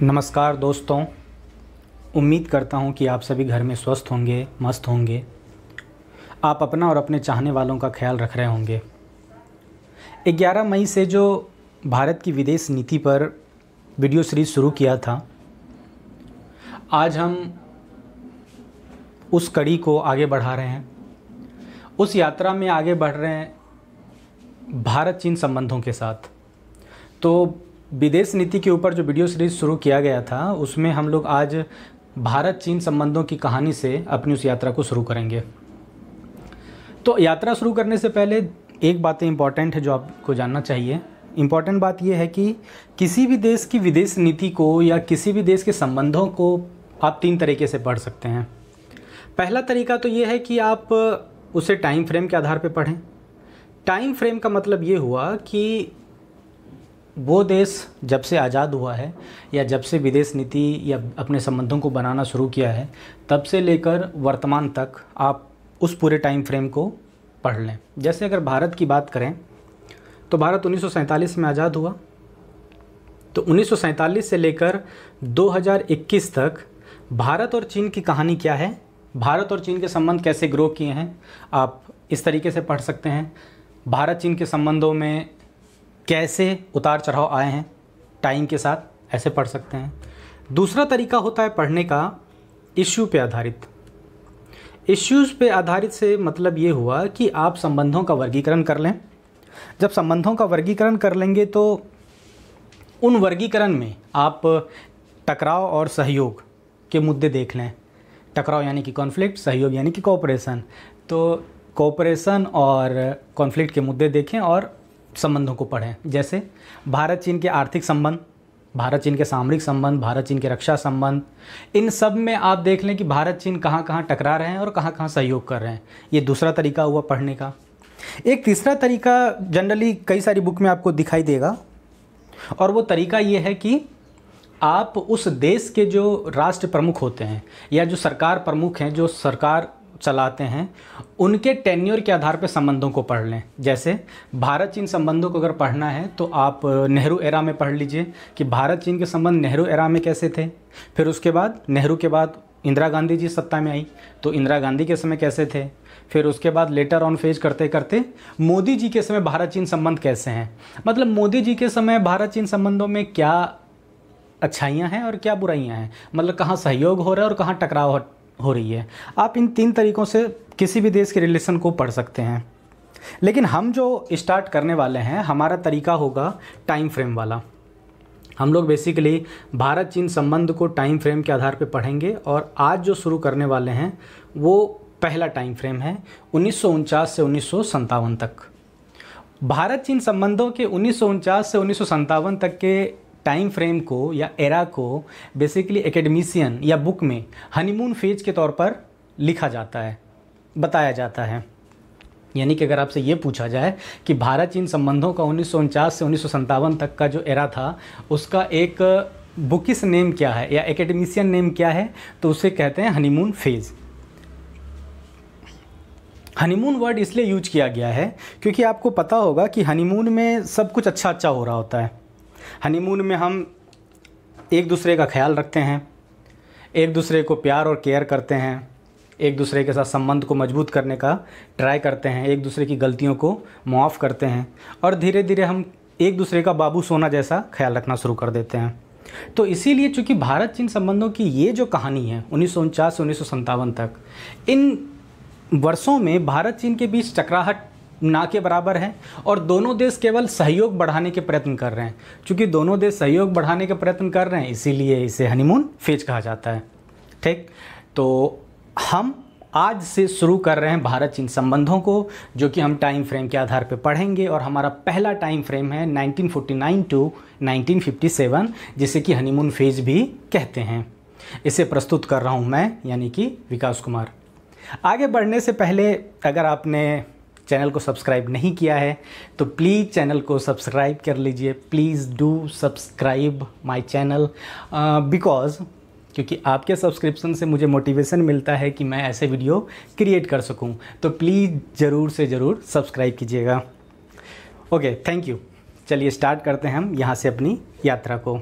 नमस्कार दोस्तों, उम्मीद करता हूँ कि आप सभी घर में स्वस्थ होंगे, मस्त होंगे। आप अपना और अपने चाहने वालों का ख्याल रख रहे होंगे। 11 मई से जो भारत की विदेश नीति पर वीडियो सीरीज़ शुरू किया था, आज हम उस कड़ी को आगे बढ़ा रहे हैं। उस यात्रा में आगे बढ़ रहे हैं भारत चीन संबंधों के साथ। तो विदेश नीति के ऊपर जो वीडियो सीरीज़ शुरू किया गया था, उसमें हम लोग आज भारत चीन संबंधों की कहानी से अपनी उस यात्रा को शुरू करेंगे। तो यात्रा शुरू करने से पहले एक बात इम्पॉर्टेंट है जो आपको जानना चाहिए। इम्पॉर्टेंट बात यह है कि किसी भी देश की विदेश नीति को या किसी भी देश के संबंधों को आप 3 तरीके से पढ़ सकते हैं। पहला तरीका तो ये है कि आप उसे टाइम फ्रेम के आधार पर पढ़ें। टाइम फ्रेम का मतलब ये हुआ कि वो देश जब से आज़ाद हुआ है या जब से विदेश नीति या अपने संबंधों को बनाना शुरू किया है, तब से लेकर वर्तमान तक आप उस पूरे टाइम फ्रेम को पढ़ लें। जैसे अगर भारत की बात करें तो भारत 1947 में आज़ाद हुआ। तो 1947 से लेकर 2021 तक भारत और चीन की कहानी क्या है, भारत और चीन के संबंध कैसे ग्रो किए हैं, आप इस तरीके से पढ़ सकते हैं। भारत चीन के संबंधों में कैसे उतार चढ़ाव आए हैं टाइम के साथ, ऐसे पढ़ सकते हैं। दूसरा तरीका होता है पढ़ने का इश्यू पे आधारित। इश्यूज़ पे आधारित से मतलब ये हुआ कि आप संबंधों का वर्गीकरण कर लें। जब संबंधों का वर्गीकरण कर लेंगे तो उन वर्गीकरण में आप टकराव और सहयोग के मुद्दे देख लें। टकराव यानी कि कॉन्फ्लिक्ट, सहयोग यानी कि कोऑपरेशन। तो कोऑपरेशन और कॉन्फ्लिक्ट के मुद्दे देखें और संबंधों को पढ़ें। जैसे भारत चीन के आर्थिक संबंध, भारत चीन के सामरिक संबंध, भारत चीन के रक्षा संबंध, इन सब में आप देख लें कि भारत चीन कहाँ कहाँ टकरा रहे हैं और कहाँ कहाँ सहयोग कर रहे हैं। ये दूसरा तरीका हुआ पढ़ने का। एक तीसरा तरीका जनरली कई सारी बुक में आपको दिखाई देगा, और वो तरीका ये है कि आप उस देश के जो राष्ट्र प्रमुख होते हैं या जो सरकार प्रमुख हैं, जो सरकार चलाते हैं, उनके टेन्योर के आधार पर संबंधों को पढ़ लें। जैसे भारत चीन संबंधों को अगर पढ़ना है तो आप नेहरू एरा में पढ़ लीजिए कि भारत चीन के संबंध नेहरू एरा में कैसे थे। फिर उसके बाद नेहरू के बाद इंदिरा गांधी जी सत्ता में आई तो इंदिरा गांधी के समय कैसे थे। फिर उसके बाद लेटर ऑन फेज करते करते मोदी जी के समय भारत चीन संबंध कैसे हैं। मतलब मोदी जी के समय भारत चीन संबंधों में क्या अच्छाइयाँ हैं और क्या बुराइयाँ हैं, मतलब कहाँ सहयोग हो रहा है और कहाँ टकराव हो रही है। आप इन 3 तरीक़ों से किसी भी देश के रिलेशन को पढ़ सकते हैं। लेकिन हम जो स्टार्ट करने वाले हैं, हमारा तरीका होगा टाइम फ्रेम वाला। हम लोग बेसिकली भारत चीन संबंध को टाइम फ्रेम के आधार पर पढ़ेंगे, और आज जो शुरू करने वाले हैं वो पहला टाइम फ्रेम है 1949 से 1957 तक। भारत चीन संबंधों के 1949 से 1957 तक के टाइम फ्रेम को या एरा को बेसिकली एकेडमिशियन या बुक में हनीमून फेज के तौर पर लिखा जाता है, बताया जाता है। यानी कि अगर आपसे ये पूछा जाए कि भारत चीन संबंधों का 1949 से 1957 तक का जो एरा था, उसका एक बुकिश नेम क्या है या एकेडमिशियन नेम क्या है, तो उसे कहते हैं हनीमून फेज। हनीमून वर्ड इसलिए यूज किया गया है क्योंकि आपको पता होगा कि हनीमून में सब कुछ अच्छा अच्छा हो रहा होता है। हनीमून में हम एक दूसरे का ख्याल रखते हैं, एक दूसरे को प्यार और केयर करते हैं, एक दूसरे के साथ संबंध को मजबूत करने का ट्राई करते हैं, एक दूसरे की गलतियों को माफ़ करते हैं, और धीरे धीरे हम एक दूसरे का बाबू सोना जैसा ख्याल रखना शुरू कर देते हैं। तो इसीलिए चूँकि भारत चीन संबंधों की ये जो कहानी है 1949 से 1957 तक, इन वर्षों में भारत चीन के बीच टकराहट ना के बराबर है, और दोनों देश केवल सहयोग बढ़ाने के प्रयत्न कर रहे हैं। क्योंकि दोनों देश सहयोग बढ़ाने के प्रयत्न कर रहे हैं, इसीलिए इसे हनीमून फेज कहा जाता है। ठीक, तो हम आज से शुरू कर रहे हैं भारत चीन संबंधों को, जो कि हम टाइम फ्रेम के आधार पर पढ़ेंगे। और हमारा पहला टाइम फ्रेम है 1949 टू 1957, जिसे कि हनीमून फेज भी कहते हैं। इसे प्रस्तुत कर रहा हूँ मैं, यानी कि विकास कुमार। आगे बढ़ने से पहले अगर आपने चैनल को सब्सक्राइब नहीं किया है तो प्लीज़ चैनल को सब्सक्राइब कर लीजिए। Please do subscribe my channel, because क्योंकि आपके सब्सक्रिप्शन से मुझे मोटिवेशन मिलता है कि मैं ऐसे वीडियो क्रिएट कर सकूं। तो प्लीज़ ज़रूर से ज़रूर सब्सक्राइब कीजिएगा। Okay, thank you. चलिए स्टार्ट करते हैं हम यहाँ से अपनी यात्रा को।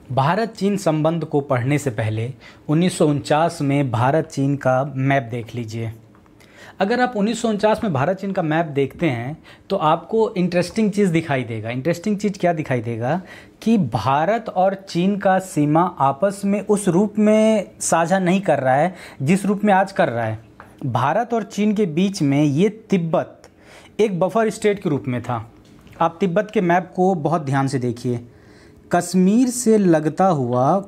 भारत चीन संबंध को पढ़ने से पहले 1949 में भारत चीन का मैप देख लीजिए। अगर आप 1949 में भारत चीन का मैप देखते हैं तो आपको इंटरेस्टिंग चीज़ दिखाई देगा। इंटरेस्टिंग चीज़ क्या दिखाई देगा कि भारत और चीन का सीमा आपस में उस रूप में साझा नहीं कर रहा है जिस रूप में आज कर रहा है। भारत और चीन के बीच में ये तिब्बत एक बफर स्टेट के रूप में था। आप तिब्बत के मैप को बहुत ध्यान से देखिए। कश्मीर से लगता हुआ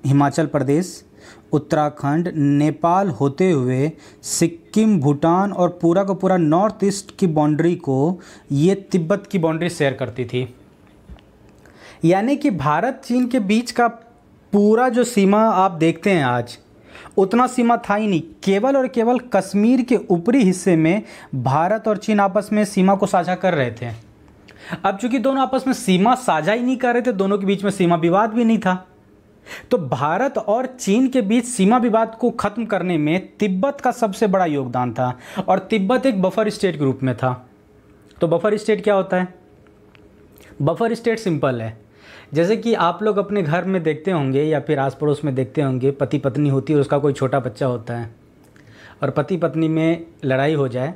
हिमाचल प्रदेश, उत्तराखंड, नेपाल होते हुए सिक्किम, भूटान और पूरा का पूरा नॉर्थ ईस्ट की बाउंड्री को ये तिब्बत की बाउंड्री शेयर करती थी। यानी कि भारत चीन के बीच का पूरा जो सीमा आप देखते हैं आज, उतना सीमा था ही नहीं। केवल और केवल कश्मीर के ऊपरी हिस्से में भारत और चीन आपस में सीमा को साझा कर रहे थे। अब चूंकि दोनों आपस में सीमा साझा ही नहीं कर रहे थे, दोनों के बीच में सीमा विवाद भी नहीं था, तो भारत और चीन के बीच सीमा विवाद को खत्म करने में तिब्बत का सबसे बड़ा योगदान था। और तिब्बत एक बफर स्टेट के रूप में था। तो बफर स्टेट क्या होता है? बफर स्टेट सिंपल है, जैसे कि आप लोग अपने घर में देखते होंगे या फिर आस पड़ोस में देखते होंगे, पति पत्नी होती है और उसका कोई छोटा बच्चा होता है और पति पत्नी में लड़ाई हो जाए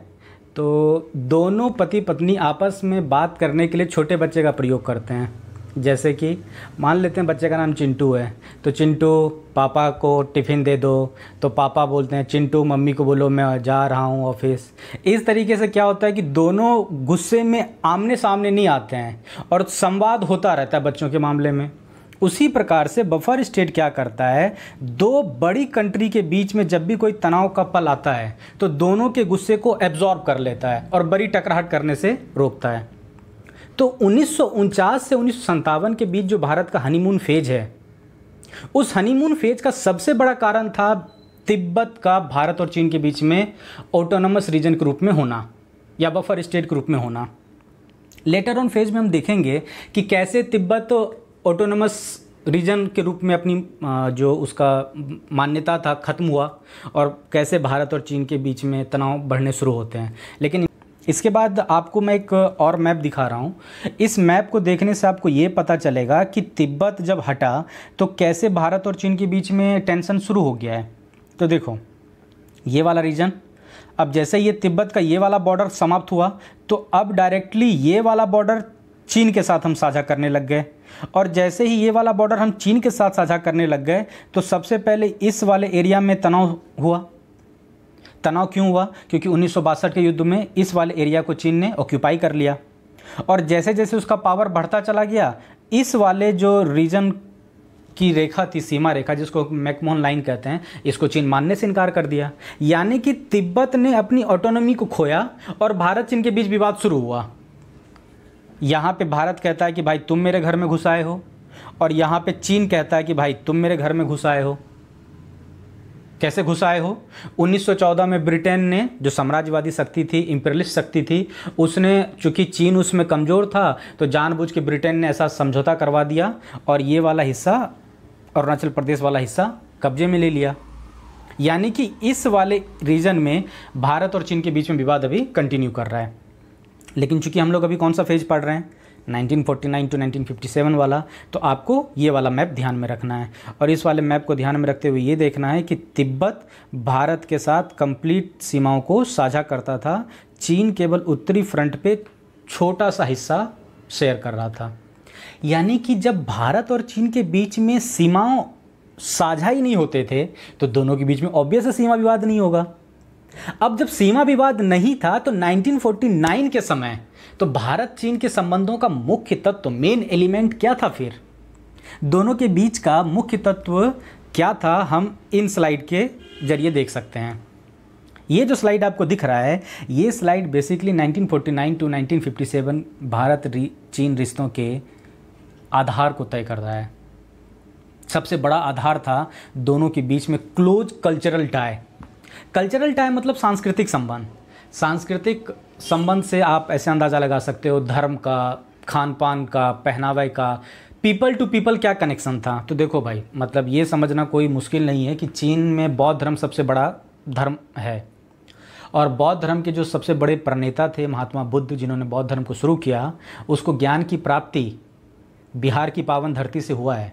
तो दोनों पति पत्नी आपस में बात करने के लिए छोटे बच्चे का प्रयोग करते हैं। जैसे कि मान लेते हैं बच्चे का नाम चिंटू है, तो चिंटू पापा को टिफ़िन दे दो, तो पापा बोलते हैं चिंटू मम्मी को बोलो मैं जा रहा हूँ ऑफिस। इस तरीके से क्या होता है कि दोनों गुस्से में आमने सामने नहीं आते हैं और संवाद होता रहता है बच्चों के मामले में। उसी प्रकार से बफर स्टेट क्या करता है, दो बड़ी कंट्री के बीच में जब भी कोई तनाव का पल आता है तो दोनों के गुस्से को एब्जॉर्ब कर लेता है और बड़ी टकराहट करने से रोकता है। तो 1949 से 1957 के बीच जो भारत का हनीमून फेज है, उस हनीमून फेज का सबसे बड़ा कारण था तिब्बत का भारत और चीन के बीच में ऑटोनमस रीजन के रूप में होना या बफर स्टेट के रूप में होना। लेटर ऑन फेज में हम देखेंगे कि कैसे तिब्बत ऑटोनमस रीजन के रूप में अपनी जो उसका मान्यता था ख़त्म हुआ और कैसे भारत और चीन के बीच में तनाव बढ़ने शुरू होते हैं। लेकिन इसके बाद आपको मैं एक और मैप दिखा रहा हूँ। इस मैप को देखने से आपको ये पता चलेगा कि तिब्बत जब हटा तो कैसे भारत और चीन के बीच में टेंशन शुरू हो गया है। तो देखो ये वाला रीजन, अब जैसे ये तिब्बत का ये वाला बॉर्डर समाप्त हुआ तो अब डायरेक्टली ये वाला बॉर्डर चीन के साथ हम साझा करने लग गए। और जैसे ही ये वाला बॉर्डर हम चीन के साथ साझा करने लग गए तो सबसे पहले इस वाले एरिया में तनाव हुआ। तनाव क्यों हुआ? क्योंकि 1962 के युद्ध में इस वाले एरिया को चीन ने ऑक्यूपाई कर लिया और जैसे जैसे उसका पावर बढ़ता चला गया, इस वाले जो रीजन की रेखा थी, सीमा रेखा जिसको मैकमोहन लाइन कहते हैं, इसको चीन मानने से इनकार कर दिया। यानी कि तिब्बत ने अपनी ऑटोनॉमी को खोया और भारत चीन के बीच विवाद शुरू हुआ। यहाँ पे भारत कहता है कि भाई तुम मेरे घर में घुस आए हो और यहाँ पे चीन कहता है कि भाई तुम मेरे घर में घुस आए हो। कैसे घुस आए हो? 1914 में ब्रिटेन ने, जो साम्राज्यवादी शक्ति थी, इंपीरियलिस्ट शक्ति थी, उसने, चूंकि चीन उसमें कमज़ोर था तो जानबूझ के ब्रिटेन ने ऐसा समझौता करवा दिया और ये वाला हिस्सा, अरुणाचल प्रदेश वाला हिस्सा कब्जे में ले लिया। यानी कि इस वाले रीजन में भारत और चीन के बीच में विवाद अभी कंटिन्यू कर रहा है। लेकिन चूंकि हम लोग अभी कौन सा फेज पढ़ रहे हैं, 1949 टू 1957 वाला, तो आपको ये वाला मैप ध्यान में रखना है और इस वाले मैप को ध्यान में रखते हुए ये देखना है कि तिब्बत भारत के साथ कंप्लीट सीमाओं को साझा करता था। चीन केवल उत्तरी फ्रंट पे छोटा सा हिस्सा शेयर कर रहा था। यानी कि जब भारत और चीन के बीच में सीमाओं साझा ही नहीं होते थे तो दोनों के बीच में ऑब्वियस सीमा विवाद नहीं होगा। अब जब सीमा विवाद नहीं था तो 1949 के समय तो भारत चीन के संबंधों का मुख्य तत्व, मेन एलिमेंट क्या था? फिर दोनों के बीच का मुख्य तत्व क्या था, हम इन स्लाइड के जरिए देख सकते हैं। ये जो स्लाइड आपको दिख रहा है, ये स्लाइड बेसिकली 1949 टू 1957 भारत चीन रिश्तों के आधार को तय कर रहा है। सबसे बड़ा आधार था दोनों के बीच में close cultural tie. Cultural tie मतलब सांस्कृतिक संबंध। सांस्कृतिक संबंध से आप ऐसे अंदाज़ा लगा सकते हो धर्म का, खान पान का, पहनावे का, पीपल टू पीपल क्या कनेक्शन था। तो देखो भाई, मतलब ये समझना कोई मुश्किल नहीं है कि चीन में बौद्ध धर्म सबसे बड़ा धर्म है और बौद्ध धर्म के जो सबसे बड़े प्रणेता थे महात्मा बुद्ध, जिन्होंने बौद्ध धर्म को शुरू किया, उसको ज्ञान की प्राप्ति बिहार की पावन धरती से हुआ है।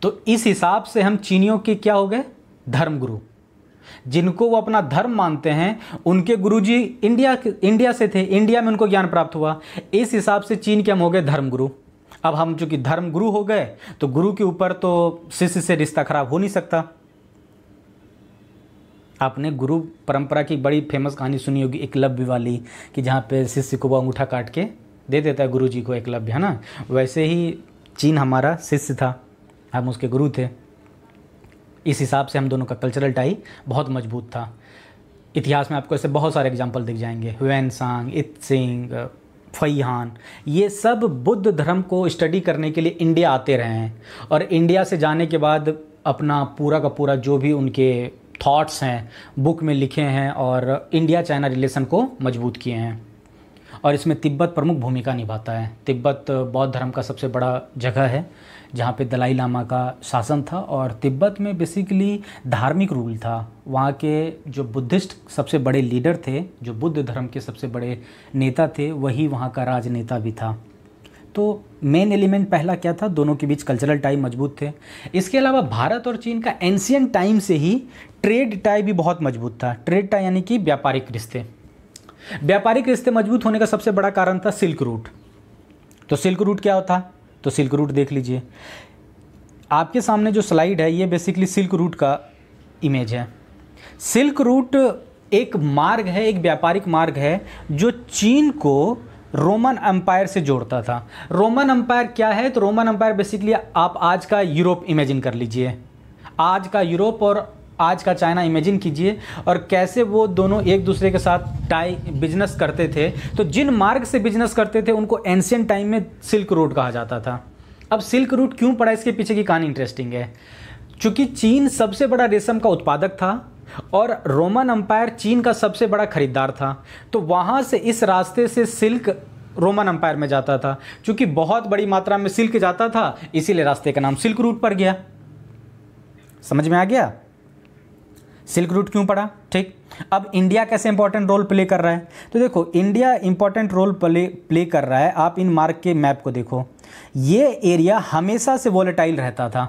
तो इस हिसाब से हम चीनियों के क्या हो गए, धर्मगुरु। जिनको वो अपना धर्म मानते हैं उनके गुरुजी इंडिया से थे, इंडिया में उनको ज्ञान प्राप्त हुआ। इस हिसाब से चीन के हम हो गए धर्मगुरु। अब हम चूंकि धर्मगुरु हो गए तो गुरु के ऊपर तो शिष्य से रिश्ता खराब हो नहीं सकता। आपने गुरु परंपरा की बड़ी फेमस कहानी सुनी होगी एकलव्य वाली, कि जहाँ पे शिष्य को वो अंगूठा काट के दे देता है गुरु जी को, एकलव्य, है ना। वैसे ही चीन हमारा शिष्य था, हम उसके गुरु थे। इस हिसाब से हम दोनों का कल्चरल टाई बहुत मजबूत था। इतिहास में आपको ऐसे बहुत सारे एग्जाम्पल दिख जाएंगे, ह्वेनसांग, इत्सिंग, फैहान, ये सब बुद्ध धर्म को स्टडी करने के लिए इंडिया आते रहे हैं। और इंडिया से जाने के बाद अपना पूरा का पूरा जो भी उनके थॉट्स हैं बुक में लिखे हैं और इंडिया चाइना रिलेशन को मजबूत किए हैं। और इसमें तिब्बत प्रमुख भूमिका निभाता है। तिब्बत बौद्ध धर्म का सबसे बड़ा जगह है जहाँ पे दलाई लामा का शासन था, और तिब्बत में बेसिकली धार्मिक रूल था। वहाँ के जो बुद्धिस्ट सबसे बड़े लीडर थे, जो बुद्ध धर्म के सबसे बड़े नेता थे, वही वहाँ का राजनेता भी था। तो मेन एलिमेंट पहला क्या था, दोनों के बीच कल्चरल टाई मजबूत थे। इसके अलावा भारत और चीन का एंशियंट टाइम से ही ट्रेड टाई भी बहुत मजबूत था। ट्रेड टाई यानी कि व्यापारिक रिश्ते। व्यापारिक रिश्ते मजबूत होने का सबसे बड़ा कारण था सिल्क रूट। तो सिल्क रूट क्या होता, तो सिल्क रूट देख लीजिए। आपके सामने जो स्लाइड है ये बेसिकली सिल्क रूट का इमेज है। सिल्क रूट एक मार्ग है, एक व्यापारिक मार्ग है जो चीन को रोमन एम्पायर से जोड़ता था। रोमन एम्पायर क्या है, तो रोमन एम्पायर बेसिकली आप आज का यूरोप इमेजिन कर लीजिए, आज का यूरोप और आज का चाइना इमेजिन कीजिए, और कैसे वो दोनों एक दूसरे के साथ बिजनेस करते थे। तो जिन मार्ग से बिजनेस करते थे उनको एंशिएंट टाइम में सिल्क रूट कहा जाता था। अब सिल्क रूट क्यों पड़ा, इसके पीछे की कहानी इंटरेस्टिंग है। चूँकि चीन सबसे बड़ा रेशम का उत्पादक था और रोमन एम्पायर चीन का सबसे बड़ा खरीदार था, तो वहाँ से इस रास्ते से सिल्क रोमन एम्पायर में जाता था। चूँकि बहुत बड़ी मात्रा में सिल्क जाता था, इसीलिए रास्ते का नाम सिल्क रूट पड़ गया। समझ में आ गया सिल्क रूट क्यों पड़ा। ठीक, अब इंडिया कैसे इंपॉर्टेंट रोल प्ले कर रहा है, तो देखो इंडिया इंपॉर्टेंट रोल प्ले कर रहा है। आप इन मार्क के मैप को देखो, ये एरिया हमेशा से वोलेटाइल रहता था,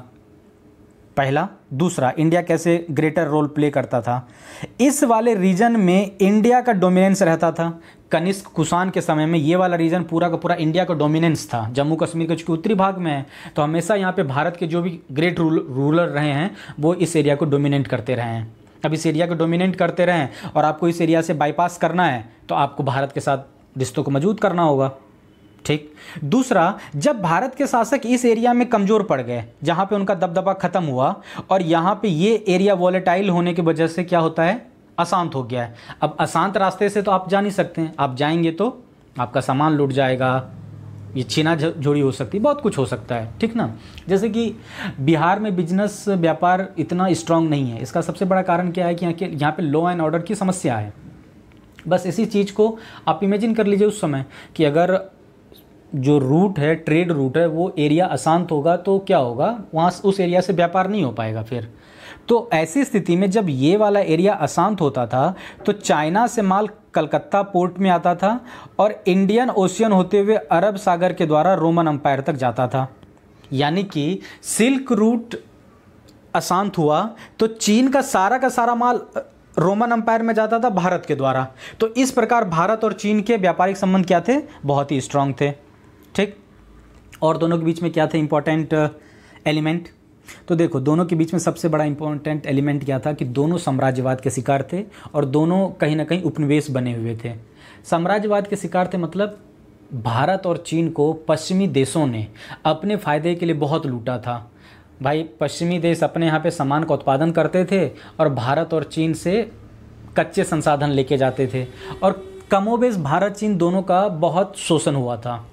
पहला। दूसरा, इंडिया कैसे ग्रेटर रोल प्ले करता था, इस वाले रीजन में इंडिया का डोमिनेंस रहता था। कनिष्क कुषाण के समय में ये वाला रीजन पूरा का पूरा इंडिया का डोमिनेंस था। जम्मू कश्मीर के चूँकि उत्तरी भाग में है, तो हमेशा यहाँ पे भारत के जो भी ग्रेट रूलर रहे हैं वो इस एरिया को डोमिनेट करते रहे हैं। अब इस एरिया को डोमिनेट करते रहें और आपको इस एरिया से बाईपास करना है तो आपको भारत के साथ रिश्तों को मजबूत करना होगा। ठीक, दूसरा, जब भारत के शासक इस एरिया में कमज़ोर पड़ गए, जहाँ पे उनका दबदबा ख़त्म हुआ और यहाँ पे ये एरिया वॉलेटाइल होने की वजह से क्या होता है, अशांत हो गया है। अब अशांत रास्ते से तो आप जा नहीं सकते हैं, आप जाएंगे तो आपका सामान लूट जाएगा, ये छीना झोरी हो सकती है, बहुत कुछ हो सकता है। ठीक ना, जैसे कि बिहार में बिजनेस व्यापार इतना स्ट्रांग नहीं है। इसका सबसे बड़ा कारण क्या है कि यहाँ पे लॉ एंड ऑर्डर की समस्या है। बस इसी चीज़ को आप इमेजिन कर लीजिए उस समय कि अगर जो रूट है, ट्रेड रूट है, वो एरिया अशांत होगा तो क्या होगा, वहाँ उस एरिया से व्यापार नहीं हो पाएगा फिर। तो ऐसी स्थिति में जब ये वाला एरिया अशांत होता था तो चाइना से माल कलकत्ता पोर्ट में आता था और इंडियन ओशियन होते हुए अरब सागर के द्वारा रोमन एम्पायर तक जाता था। यानी कि सिल्क रूट अशांत हुआ तो चीन का सारा माल रोमन एम्पायर में जाता था भारत के द्वारा। तो इस प्रकार भारत और चीन के व्यापारिक संबंध क्या थे, बहुत ही स्ट्रांग थे। ठीक, और दोनों के बीच में क्या थे इंपॉर्टेंट एलिमेंट, तो देखो दोनों के बीच में सबसे बड़ा इंपॉर्टेंट एलिमेंट क्या था कि दोनों साम्राज्यवाद के शिकार थे और दोनों कहीं ना कहीं उपनिवेश बने हुए थे। साम्राज्यवाद के शिकार थे मतलब भारत और चीन को पश्चिमी देशों ने अपने फ़ायदे के लिए बहुत लूटा था। भाई पश्चिमी देश अपने यहाँ पे सामान का उत्पादन करते थे और भारत और चीन से कच्चे संसाधन लेके जाते थे, और कमोबेश भारत चीन दोनों का बहुत शोषण हुआ था।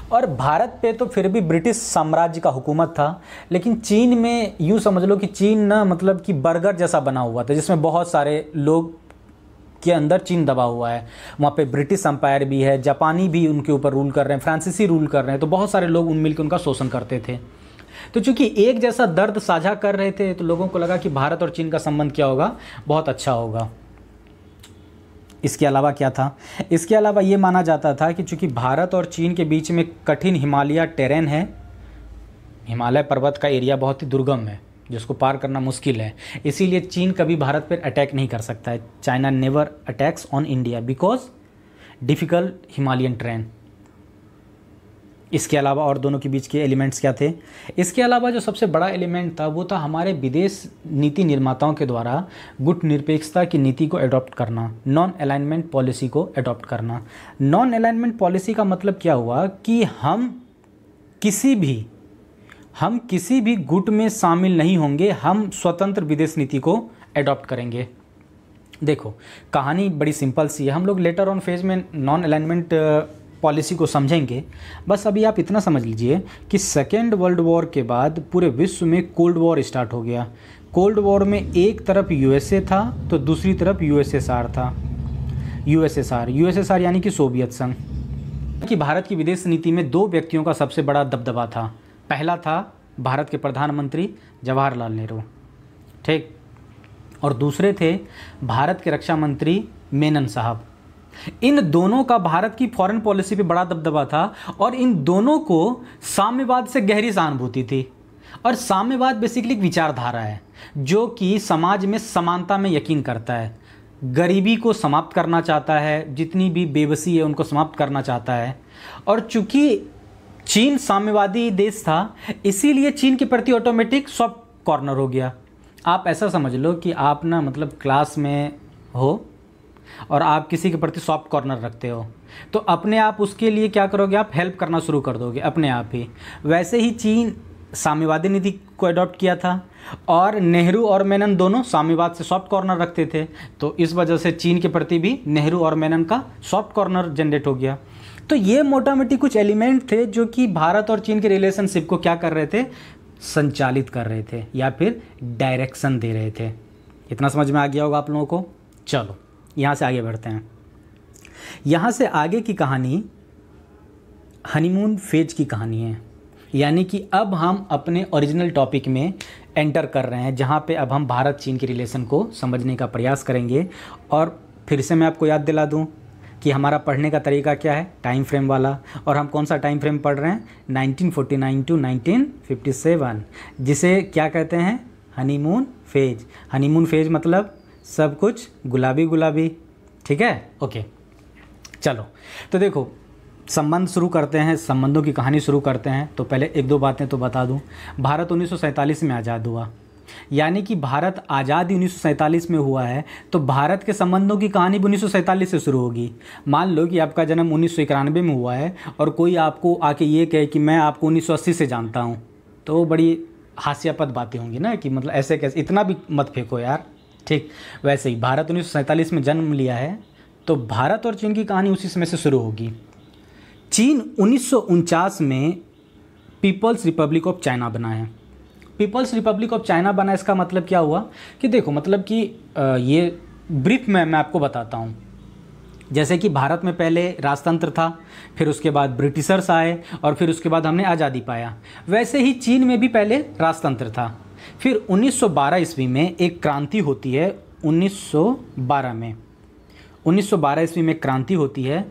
और भारत पे तो फिर भी ब्रिटिश साम्राज्य का हुकूमत था, लेकिन चीन में यूँ समझ लो कि चीन ना मतलब कि बर्गर जैसा बना हुआ था जिसमें बहुत सारे लोग के अंदर चीन दबा हुआ है। वहाँ पे ब्रिटिश एम्पायर भी है, जापानी भी उनके ऊपर रूल कर रहे हैं, फ्रांसीसी रूल कर रहे हैं, तो बहुत सारे लोग उन मिलकर उनका शोषण करते थे। तो चूंकि एक जैसा दर्द साझा कर रहे थे तो लोगों को लगा कि भारत और चीन का संबंध क्या होगा, बहुत अच्छा होगा। इसके अलावा क्या था? इसके अलावा ये माना जाता था कि चूँकि भारत और चीन के बीच में कठिन हिमालय टेरेन है, हिमालय पर्वत का एरिया बहुत ही दुर्गम है जिसको पार करना मुश्किल है, इसीलिए चीन कभी भारत पर अटैक नहीं कर सकता है। China never attacks on India because difficult Himalayan terrain. इसके अलावा और दोनों के बीच के एलिमेंट्स क्या थे? इसके अलावा जो सबसे बड़ा एलिमेंट था वो था हमारे विदेश नीति निर्माताओं के द्वारा गुट निरपेक्षता की नीति को अडॉप्ट करना, नॉन अलाइनमेंट पॉलिसी को अडॉप्ट करना। नॉन अलाइनमेंट पॉलिसी का मतलब क्या हुआ कि हम किसी भी गुट में शामिल नहीं होंगे, हम स्वतंत्र विदेश नीति को अडॉप्ट करेंगे। देखो कहानी बड़ी सिंपल सी है, हम लोग लेटर ऑन फेज में नॉन अलाइनमेंट पॉलिसी को समझेंगे। बस अभी आप इतना समझ लीजिए कि सेकेंड वर्ल्ड वॉर के बाद पूरे विश्व में कोल्ड वॉर स्टार्ट हो गया। कोल्ड वॉर में एक तरफ यूएसए था तो दूसरी तरफ यूएसएसआर था। यूएसएसआर यानी कि सोवियत संघ। कि भारत की विदेश नीति में दो व्यक्तियों का सबसे बड़ा दबदबा था। पहला था भारत के प्रधानमंत्री जवाहरलाल नेहरू, ठीक, और दूसरे थे भारत के रक्षा मंत्री मेनन साहब। इन दोनों का भारत की फॉरेन पॉलिसी पे बड़ा दबदबा था और इन दोनों को साम्यवाद से गहरी सहानुभूति थी। और साम्यवाद बेसिकली एक विचारधारा है जो कि समाज में समानता में यकीन करता है, गरीबी को समाप्त करना चाहता है, जितनी भी बेबसी है उनको समाप्त करना चाहता है। और चूंकि चीन साम्यवादी देश था इसीलिए चीन के प्रति ऑटोमेटिक सॉफ्ट कॉर्नर हो गया। आप ऐसा समझ लो कि आप ना मतलब क्लास में हो और आप किसी के प्रति सॉफ्ट कॉर्नर रखते हो तो अपने आप उसके लिए क्या करोगे, आप हेल्प करना शुरू कर दोगे अपने आप ही। वैसे ही चीन साम्यवादी नीति को अडॉप्ट किया था और नेहरू और मेनन दोनों साम्यवाद से सॉफ्ट कॉर्नर रखते थे, तो इस वजह से चीन के प्रति भी नेहरू और मेनन का सॉफ्ट कॉर्नर जनरेट हो गया। तो ये मोटा मोटी कुछ एलिमेंट थे जो कि भारत और चीन के रिलेशनशिप को क्या कर रहे थे, संचालित कर रहे थे या फिर डायरेक्शन दे रहे थे। इतना समझ में आ गया होगा आप लोगों को। चलो यहाँ से आगे बढ़ते हैं। यहाँ से आगे की कहानी हनीमून फेज की कहानी है, यानी कि अब हम अपने ओरिजिनल टॉपिक में एंटर कर रहे हैं जहाँ पे अब हम भारत चीन के रिलेशन को समझने का प्रयास करेंगे। और फिर से मैं आपको याद दिला दूँ कि हमारा पढ़ने का तरीका क्या है, टाइम फ्रेम वाला। और हम कौन सा टाइम फ्रेम पढ़ रहे हैं, 1949 टू 1957, जिसे क्या कहते हैं, हनीमून फेज। हनीमून फेज मतलब सब कुछ गुलाबी गुलाबी, ठीक है, ओके। चलो तो देखो संबंध शुरू करते हैं, संबंधों की कहानी शुरू करते हैं। तो पहले एक दो बातें तो बता दूं। भारत 1947 में आज़ाद हुआ, यानी कि भारत आज़ाद 1947 में हुआ है, तो भारत के संबंधों की कहानी भी 1947 से शुरू होगी। मान लो कि आपका जन्म 1991 में हुआ है और कोई आपको आके ये कहे कि मैं आपको 1980 से जानता हूँ, तो बड़ी हास्यास्पद बातें होंगी ना कि मतलब ऐसे कैसे, इतना भी मत फेंको यार, ठीक। वैसे ही भारत 1947 में जन्म लिया है तो भारत और चीन की कहानी उसी समय से शुरू होगी। चीन 1949 में पीपल्स रिपब्लिक ऑफ चाइना बना है। पीपल्स रिपब्लिक ऑफ चाइना बना, इसका मतलब क्या हुआ कि देखो मतलब कि ये ब्रीफ में मैं आपको बताता हूँ। जैसे कि भारत में पहले राजतंत्र था, फिर उसके बाद ब्रिटिशर्स आए और फिर उसके बाद हमने आज़ादी पाया। वैसे ही चीन में भी पहले राजतंत्र था, फिर 1912 ईस्वी में एक क्रांति होती है। 1912 ईस्वी में क्रांति होती है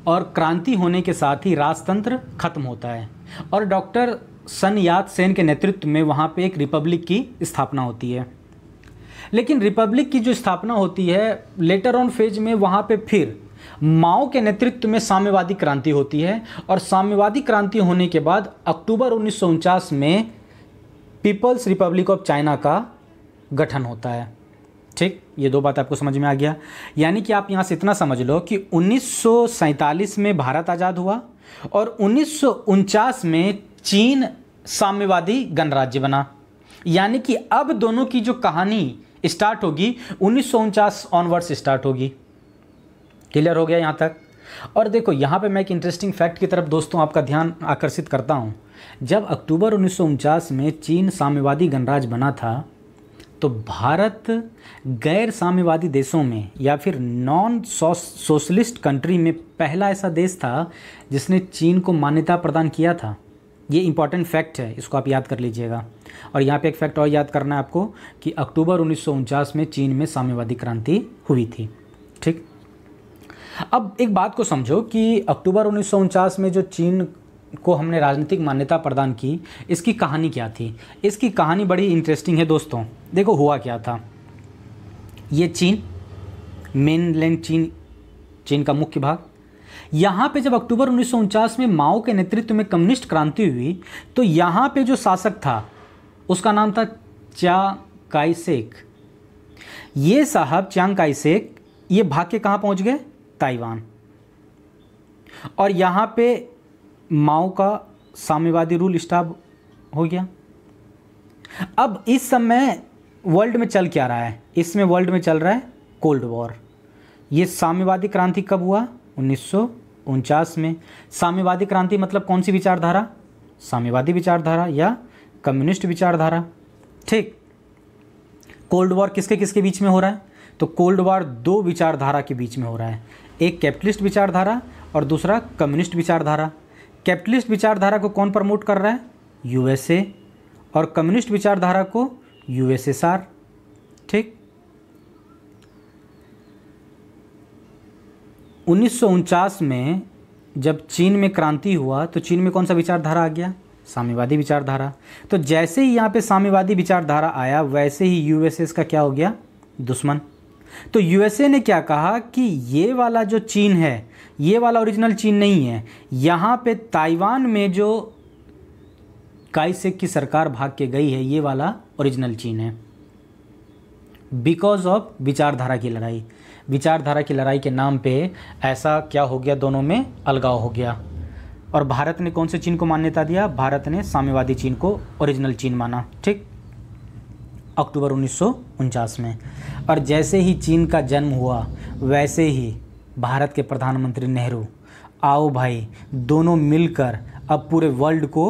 और क्रांति होने के साथ ही राजतंत्र खत्म होता है और डॉक्टर सन यात सेन के नेतृत्व में वहाँ पे एक रिपब्लिक की स्थापना होती है। लेकिन रिपब्लिक की जो स्थापना होती है लेटर ऑन फेज में वहाँ पे फिर माओ के नेतृत्व में साम्यवादी क्रांति होती है और साम्यवादी क्रांति होने के बाद अक्टूबर 1949 में पीपल्स रिपब्लिक ऑफ चाइना का गठन होता है, ठीक। ये दो बात आपको समझ में आ गया। यानी कि आप यहाँ से इतना समझ लो कि 1947 में भारत आज़ाद हुआ और 1949 में चीन साम्यवादी गणराज्य बना। यानी कि अब दोनों की जो कहानी स्टार्ट होगी 1949 ऑनवर्ड्स स्टार्ट होगी। क्लियर हो गया यहाँ तक। और देखो यहाँ पे मैं एक इंटरेस्टिंग फैक्ट की तरफ दोस्तों आपका ध्यान आकर्षित करता हूँ। जब अक्टूबर 1949 में चीन साम्यवादी गणराज्य बना था तो भारत गैर साम्यवादी देशों में या फिर नॉन सोशलिस्ट कंट्री में पहला ऐसा देश था जिसने चीन को मान्यता प्रदान किया था। ये इंपॉर्टेंट फैक्ट है, इसको आप याद कर लीजिएगा। और यहाँ पे एक फैक्ट और याद करना है आपको कि अक्टूबर 1949 में चीन में साम्यवादी क्रांति हुई थी, ठीक। अब एक बात को समझो कि अक्टूबर 1949 में जो चीन को हमने राजनीतिक मान्यता प्रदान की, इसकी कहानी क्या थी? इसकी कहानी बड़ी इंटरेस्टिंग है दोस्तों। देखो हुआ क्या था, ये चीन, मेनलैंड चीन, चीन का मुख्य भाग, यहाँ पे जब अक्टूबर 1949 में माओ के नेतृत्व में कम्युनिस्ट क्रांति हुई, तो यहाँ पे जो शासक था उसका नाम था च्यांग काई शेक। ये साहब च्यांग काई शेक ये भाग के कहाँ पहुँच गए? ताइवान। और यहाँ पे माओ का साम्यवादी रूल स्टार्ट हो गया। अब इस समय वर्ल्ड में चल क्या रहा है? इसमें वर्ल्ड में चल रहा है कोल्ड वॉर। ये साम्यवादी क्रांति कब हुआ? 1949 में। साम्यवादी क्रांति मतलब कौन सी विचारधारा? साम्यवादी विचारधारा या कम्युनिस्ट विचारधारा। ठीक। कोल्ड वॉर किसके किसके बीच में हो रहा है? तो कोल्ड वॉर दो विचारधारा के बीच में हो रहा है, एक कैपिटलिस्ट विचारधारा और दूसरा कम्युनिस्ट विचारधारा। कैपिटलिस्ट विचारधारा को कौन प्रमोट कर रहा है? यूएसए। और कम्युनिस्ट विचारधारा को यूएसएसआर। ठीक। 1949 में जब चीन में क्रांति हुआ तो चीन में कौन सा विचारधारा आ गया? साम्यवादी विचारधारा। तो जैसे ही यहाँ पे साम्यवादी विचारधारा आया, वैसे ही यूएसए का क्या हो गया? दुश्मन। तो यूएसए ने क्या कहा कि ये वाला जो चीन है, ये वाला ओरिजिनल चीन नहीं है, यहाँ पे ताइवान में जो काई शेक की सरकार भाग के गई है, ये वाला ओरिजिनल चीन है। बिकॉज ऑफ विचारधारा की लड़ाई। विचारधारा की लड़ाई के नाम पे ऐसा क्या हो गया? दोनों में अलगाव हो गया। और भारत ने कौन से चीन को मान्यता दिया? भारत ने साम्यवादी चीन को ओरिजिनल चीन माना। ठीक। अक्टूबर 1949 में। और जैसे ही चीन का जन्म हुआ, वैसे ही भारत के प्रधानमंत्री नेहरू, आओ भाई दोनों मिलकर अब पूरे वर्ल्ड को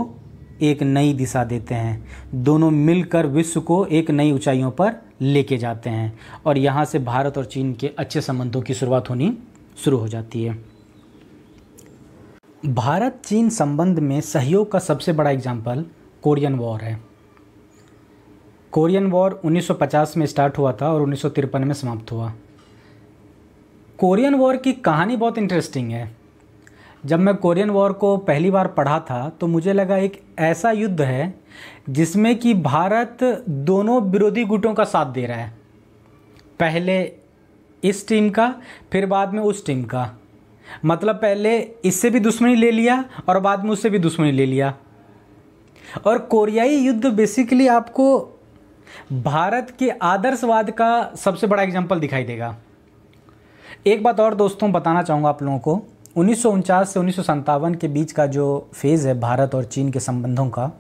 एक नई दिशा देते हैं, दोनों मिलकर विश्व को एक नई ऊंचाइयों पर लेके जाते हैं। और यहाँ से भारत और चीन के अच्छे संबंधों की शुरुआत होनी शुरू हो जाती है। भारत चीन संबंध में सहयोग का सबसे बड़ा एग्जाम्पल कोरियन वॉर है। कोरियन वॉर 1950 में स्टार्ट हुआ था और 1953 में समाप्त हुआ। कोरियन वॉर की कहानी बहुत इंटरेस्टिंग है। जब मैं कोरियन वॉर को पहली बार पढ़ा था तो मुझे लगा एक ऐसा युद्ध है जिसमें कि भारत दोनों विरोधी गुटों का साथ दे रहा है, पहले इस टीम का फिर बाद में उस टीम का। मतलब पहले इससे भी दुश्मनी ले लिया और बाद में उससे भी दुश्मनी ले लिया। और कोरियाई युद्ध बेसिकली आपको भारत के आदर्शवाद का सबसे बड़ा एग्जाम्पल दिखाई देगा। एक बात और दोस्तों बताना चाहूँगा आप लोगों को, 1949 से 1957 के बीच का जो फेज़ है भारत और चीन के संबंधों का,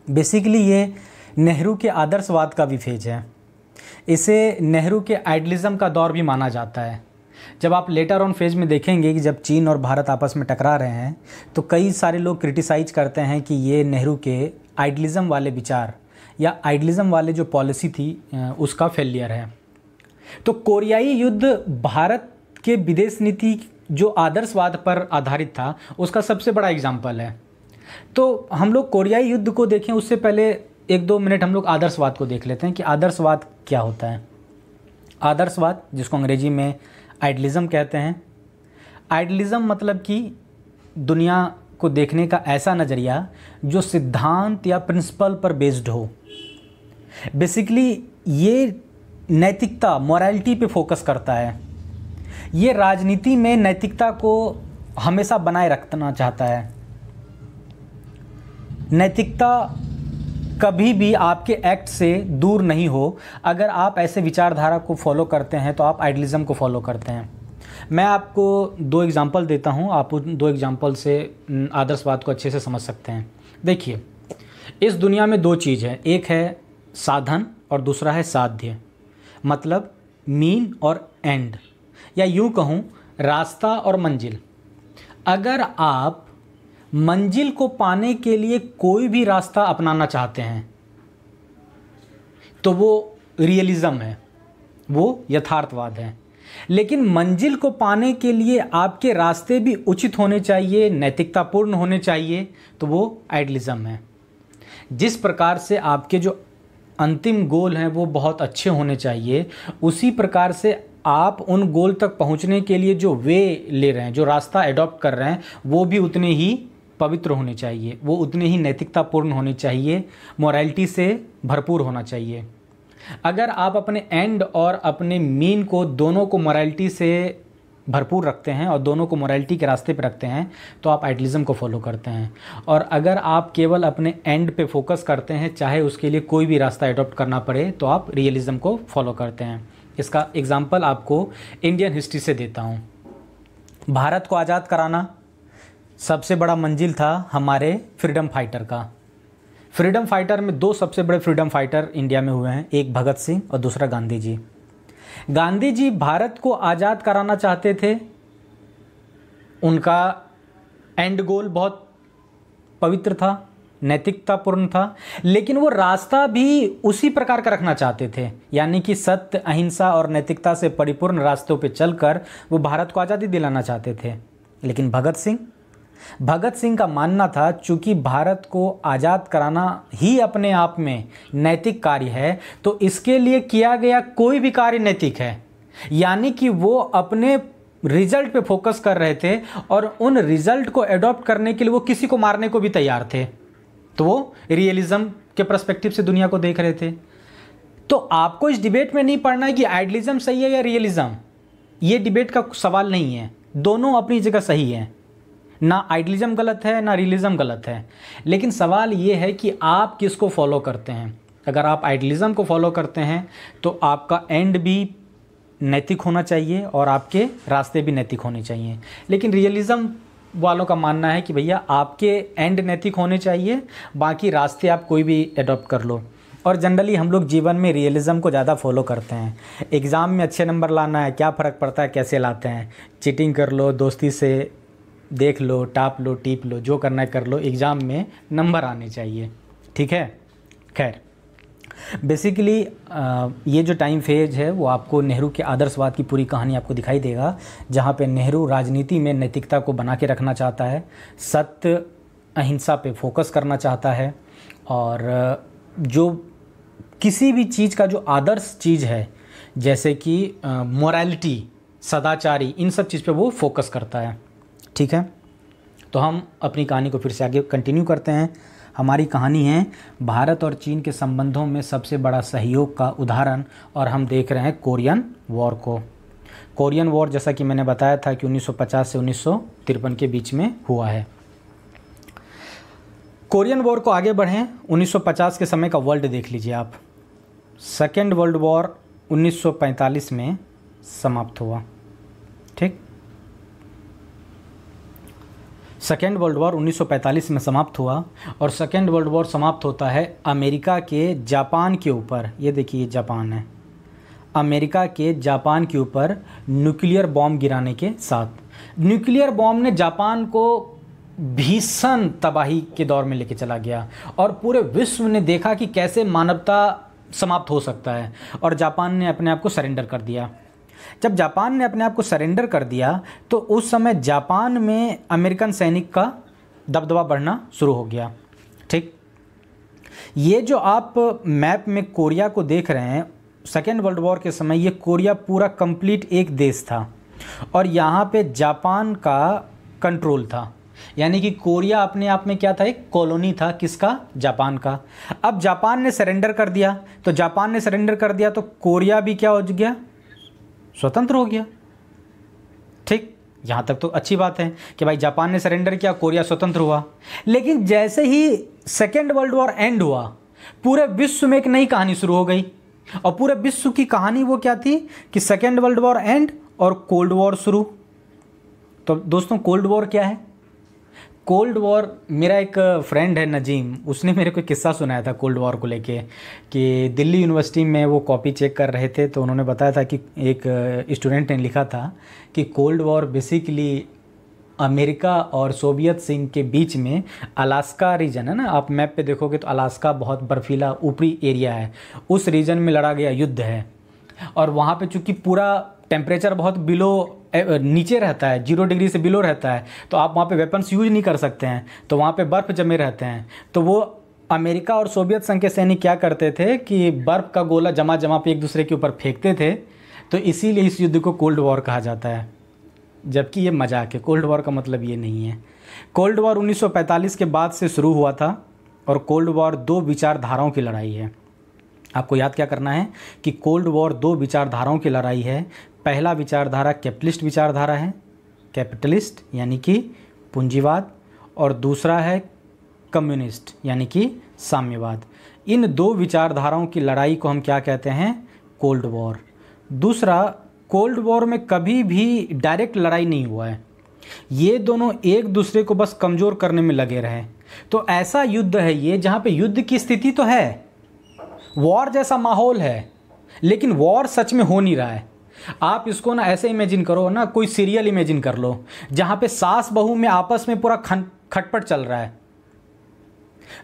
बेसिकली ये नेहरू के आदर्शवाद का भी फेज है। इसे नेहरू के आइडियलिज्म का दौर भी माना जाता है। जब आप लेटर ऑन फेज में देखेंगे कि जब चीन और भारत आपस में टकरा रहे हैं तो कई सारे लोग क्रिटिसाइज करते हैं कि ये नेहरू के आइडियलिज्म वाले विचार या आइडियलिज्म वाले जो पॉलिसी थी उसका फेलियर है। तो कोरियाई युद्ध भारत के विदेश नीति जो आदर्शवाद पर आधारित था उसका सबसे बड़ा एग्जाम्पल है। तो हम लोग कोरियाई युद्ध को देखें उससे पहले 1-2 मिनट हम लोग आदर्शवाद को देख लेते हैं कि आदर्शवाद क्या होता है। आदर्शवाद, जिसको अंग्रेजी में आइडियलिज्म कहते हैं। आइडियलिज्म मतलब कि दुनिया को देखने का ऐसा नज़रिया जो सिद्धांत या प्रिंसिपल पर बेस्ड हो। बेसिकली ये नैतिकता, मॉरलिटी पे फोकस करता है। ये राजनीति में नैतिकता को हमेशा बनाए रखना चाहता है। नैतिकता कभी भी आपके एक्ट से दूर नहीं हो। अगर आप ऐसे विचारधारा को फॉलो करते हैं तो आप आइडियलिज्म को फॉलो करते हैं। मैं आपको 2 एग्जांपल देता हूं, आप उन 2 एग्जांपल से आदर्शवाद को अच्छे से समझ सकते हैं। देखिए, इस दुनिया में 2 चीज़ हैं, एक है साधन और दूसरा है साध्य। मतलब मीन और एंड, या यूँ कहूँ रास्ता और मंजिल। अगर आप मंजिल को पाने के लिए कोई भी रास्ता अपनाना चाहते हैं तो वो रियलिज्म है, वो यथार्थवाद है। लेकिन मंजिल को पाने के लिए आपके रास्ते भी उचित होने चाहिए, नैतिकतापूर्ण होने चाहिए, तो वो आइडियलिज्म है। जिस प्रकार से आपके जो अंतिम गोल हैं वो बहुत अच्छे होने चाहिए, उसी प्रकार से आप उन गोल तक पहुंचने के लिए जो वे ले रहे हैं, जो रास्ता अडॉप्ट कर रहे हैं, वो भी उतने ही पवित्र होने चाहिए, वो उतने ही नैतिकतापूर्ण होने चाहिए, मोरालिटी से भरपूर होना चाहिए। अगर आप अपने एंड और अपने मीन को दोनों को मोरालिटी से भरपूर रखते हैं और दोनों को मोरालिटी के रास्ते पर रखते हैं तो आप आइडियलिज्म को फॉलो करते हैं। और अगर आप केवल अपने एंड पे फोकस करते हैं, चाहे उसके लिए कोई भी रास्ता अडॉप्ट करना पड़े, तो आप रियलिज्म को फॉलो करते हैं। इसका एग्जांपल आपको इंडियन हिस्ट्री से देता हूँ। भारत को आज़ाद कराना सबसे बड़ा मंजिल था हमारे फ्रीडम फाइटर का। फ्रीडम फाइटर में दो सबसे बड़े फ्रीडम फाइटर इंडिया में हुए हैं, एक भगत सिंह और दूसरा गांधी जी। गांधी जी भारत को आज़ाद कराना चाहते थे, उनका एंड गोल बहुत पवित्र था, नैतिकतापूर्ण था, लेकिन वो रास्ता भी उसी प्रकार का रखना चाहते थे, यानी कि सत्य, अहिंसा और नैतिकता से परिपूर्ण रास्तों पे चलकर वो भारत को आज़ादी दिलाना चाहते थे। लेकिन भगत सिंह का मानना था, चूंकि भारत को आज़ाद कराना ही अपने आप में नैतिक कार्य है, तो इसके लिए किया गया कोई भी कार्य नैतिक है। यानी कि वो अपने रिजल्ट पे फोकस कर रहे थे और उन रिजल्ट को एडॉप्ट करने के लिए वो किसी को मारने को भी तैयार थे। तो वो रियलिज्म के पर्सपेक्टिव से दुनिया को देख रहे थे। तो आपको इस डिबेट में नहीं पढ़ना है कि आइडियलिज्म सही है या रियलिज्म, ये डिबेट का सवाल नहीं है। दोनों अपनी जगह सही है, ना आइडियलिज्म गलत है ना रियलिज्म गलत है। लेकिन सवाल ये है कि आप किसको फॉलो करते हैं। अगर आप आइडियलिज्म को फॉलो करते हैं तो आपका एंड भी नैतिक होना चाहिए और आपके रास्ते भी नैतिक होने चाहिए। लेकिन रियलिज्म वालों का मानना है कि भैया आपके एंड नैतिक होने चाहिए, बाकी रास्ते आप कोई भी एडॉप्ट कर लो। और जनरली हम लोग जीवन में रियलिज्म को ज़्यादा फॉलो करते हैं। एग्ज़ाम में अच्छे नंबर लाना है, क्या फ़र्क पड़ता है कैसे लाते हैं, चीटिंग कर लो, दोस्ती से देख लो, टाप लो, टीप लो, जो करना है कर लो, एग्ज़ाम में नंबर आने चाहिए। ठीक है। खैर, बेसिकली ये जो टाइम फेज है वो आपको नेहरू के आदर्शवाद की पूरी कहानी आपको दिखाई देगा, जहाँ पे नेहरू राजनीति में नैतिकता को बना के रखना चाहता है, सत्य अहिंसा पे फोकस करना चाहता है, और जो किसी भी चीज़ का जो आदर्श चीज़ है जैसे कि मोरालिटी, सदाचारी, इन सब चीज़ पे वो फोकस करता है। ठीक है, तो हम अपनी कहानी को फिर से आगे कंटिन्यू करते हैं। हमारी कहानी है भारत और चीन के संबंधों में सबसे बड़ा सहयोग का उदाहरण, और हम देख रहे हैं कोरियन वॉर को। कोरियन वॉर जैसा कि मैंने बताया था कि 1950 से 1953 के बीच में हुआ है। कोरियन वॉर को आगे बढ़ें, 1950 के समय का वर्ल्ड देख लीजिए आप। सेकेंड वर्ल्ड वॉर 1945 में समाप्त हुआ। ठीक, सेकेंड वर्ल्ड वॉर 1945 में समाप्त हुआ, और सेकेंड वर्ल्ड वॉर समाप्त होता है अमेरिका के जापान के ऊपर। ये देखिए जापान है, अमेरिका के जापान के ऊपर न्यूक्लियर बॉम्ब गिराने के साथ। न्यूक्लियर बॉम्ब ने जापान को भीषण तबाही के दौर में लेके चला गया, और पूरे विश्व ने देखा कि कैसे मानवता समाप्त हो सकता है, और जापान ने अपने आप को सरेंडर कर दिया। जब जापान ने अपने आप को सरेंडर कर दिया तो उस समय जापान में अमेरिकन सैनिक का दबदबा बढ़ना शुरू हो गया। ठीक, ये जो आप मैप में कोरिया को देख रहे हैं, सेकेंड वर्ल्ड वॉर के समय ये कोरिया पूरा कंप्लीट एक देश था, और यहाँ पे जापान का कंट्रोल था। यानी कि कोरिया अपने आप में क्या था, एक कॉलोनी था, किसका, जापान का। अब जापान ने सरेंडर कर दिया, तो जापान ने सरेंडर कर दिया तो कोरिया भी क्या हो गया, स्वतंत्र हो गया। ठीक, यहाँ तक तो अच्छी बात है कि भाई जापान ने सरेंडर किया, कोरिया स्वतंत्र हुआ। लेकिन जैसे ही सेकेंड वर्ल्ड वॉर एंड हुआ, पूरे विश्व में एक नई कहानी शुरू हो गई, और पूरे विश्व की कहानी वो क्या थी कि सेकेंड वर्ल्ड वॉर एंड और कोल्ड वॉर शुरू। तो दोस्तों, कोल्ड वॉर क्या है? कोल्ड वॉर, मेरा एक फ्रेंड है नजीम, उसने मेरे को किस्सा सुनाया था कोल्ड वॉर को लेके, कि दिल्ली यूनिवर्सिटी में वो कॉपी चेक कर रहे थे, तो उन्होंने बताया था कि एक स्टूडेंट ने लिखा था कि कोल्ड वॉर बेसिकली अमेरिका और सोवियत संघ के बीच में अलास्का रीजन है ना, आप मैप पे देखोगे तो अलास्का बहुत बर्फीला ऊपरी एरिया है, उस रीजन में लड़ा गया युद्ध है। और वहाँ पे चूँकि पूरा टेम्परेचर बहुत बिलो नीचे रहता है, 0 डिग्री से बिलो रहता है, तो आप वहाँ पे वेपन्स यूज नहीं कर सकते हैं, तो वहाँ पे बर्फ़ जमे रहते हैं। तो वो अमेरिका और सोवियत संघ के सैनिक क्या करते थे कि बर्फ़ का गोला जमा पे एक दूसरे के ऊपर फेंकते थे, तो इसीलिए इस युद्ध को कोल्ड वॉर कहा जाता है, जबकि ये मजाक है। कोल्ड वॉर का मतलब ये नहीं है। कोल्ड वॉर 1945 के बाद से शुरू हुआ था और कोल्ड वॉर दो विचारधाराओं की लड़ाई है। आपको याद क्या करना है कि कोल्ड वॉर दो विचारधाराओं की लड़ाई है। पहला विचारधारा कैपिटलिस्ट विचारधारा है, कैपिटलिस्ट यानी कि पूंजीवाद, और दूसरा है कम्युनिस्ट यानी कि साम्यवाद। इन दो विचारधाराओं की लड़ाई को हम क्या कहते हैं? Cold war. दूसरा, कोल्ड वॉर में कभी भी डायरेक्ट लड़ाई नहीं हुआ है, ये दोनों एक दूसरे को बस कमज़ोर करने में लगे रहे। तो ऐसा युद्ध है ये जहाँ पे युद्ध की स्थिति तो है, वॉर जैसा माहौल है, लेकिन वॉर सच में हो नहीं रहा है। आप इसको ना ऐसे इमेजिन करो ना, कोई सीरियल इमेजिन कर लो जहाँ पे सास बहू में आपस में पूरा खटपट चल रहा है,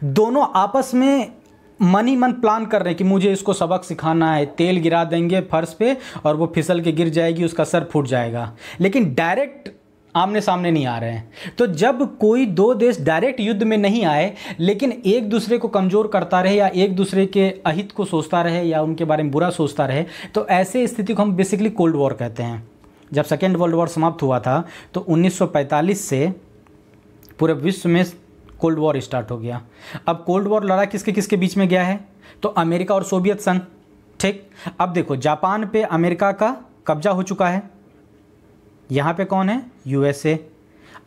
दोनों आपस में मन ही मन प्लान कर रहे हैं कि मुझे इसको सबक सिखाना है, तेल गिरा देंगे फर्श पे और वो फिसल के गिर जाएगी, उसका सर फूट जाएगा, लेकिन डायरेक्ट आमने सामने नहीं आ रहे हैं। तो जब कोई दो देश डायरेक्ट युद्ध में नहीं आए लेकिन एक दूसरे को कमज़ोर करता रहे या एक दूसरे के अहित को सोचता रहे या उनके बारे में बुरा सोचता रहे, तो ऐसे स्थिति को हम बेसिकली कोल्ड वॉर कहते हैं। जब सेकेंड वर्ल्ड वॉर समाप्त हुआ था तो 1945 से पूरे विश्व में कोल्ड वॉर स्टार्ट हो गया। अब कोल्ड वॉर लड़ा किसके किसके बीच में गया है? तो अमेरिका और सोवियत संघ। ठीक, अब देखो जापान पे अमेरिका का कब्जा हो चुका है, यहाँ पे कौन है? यूएसए।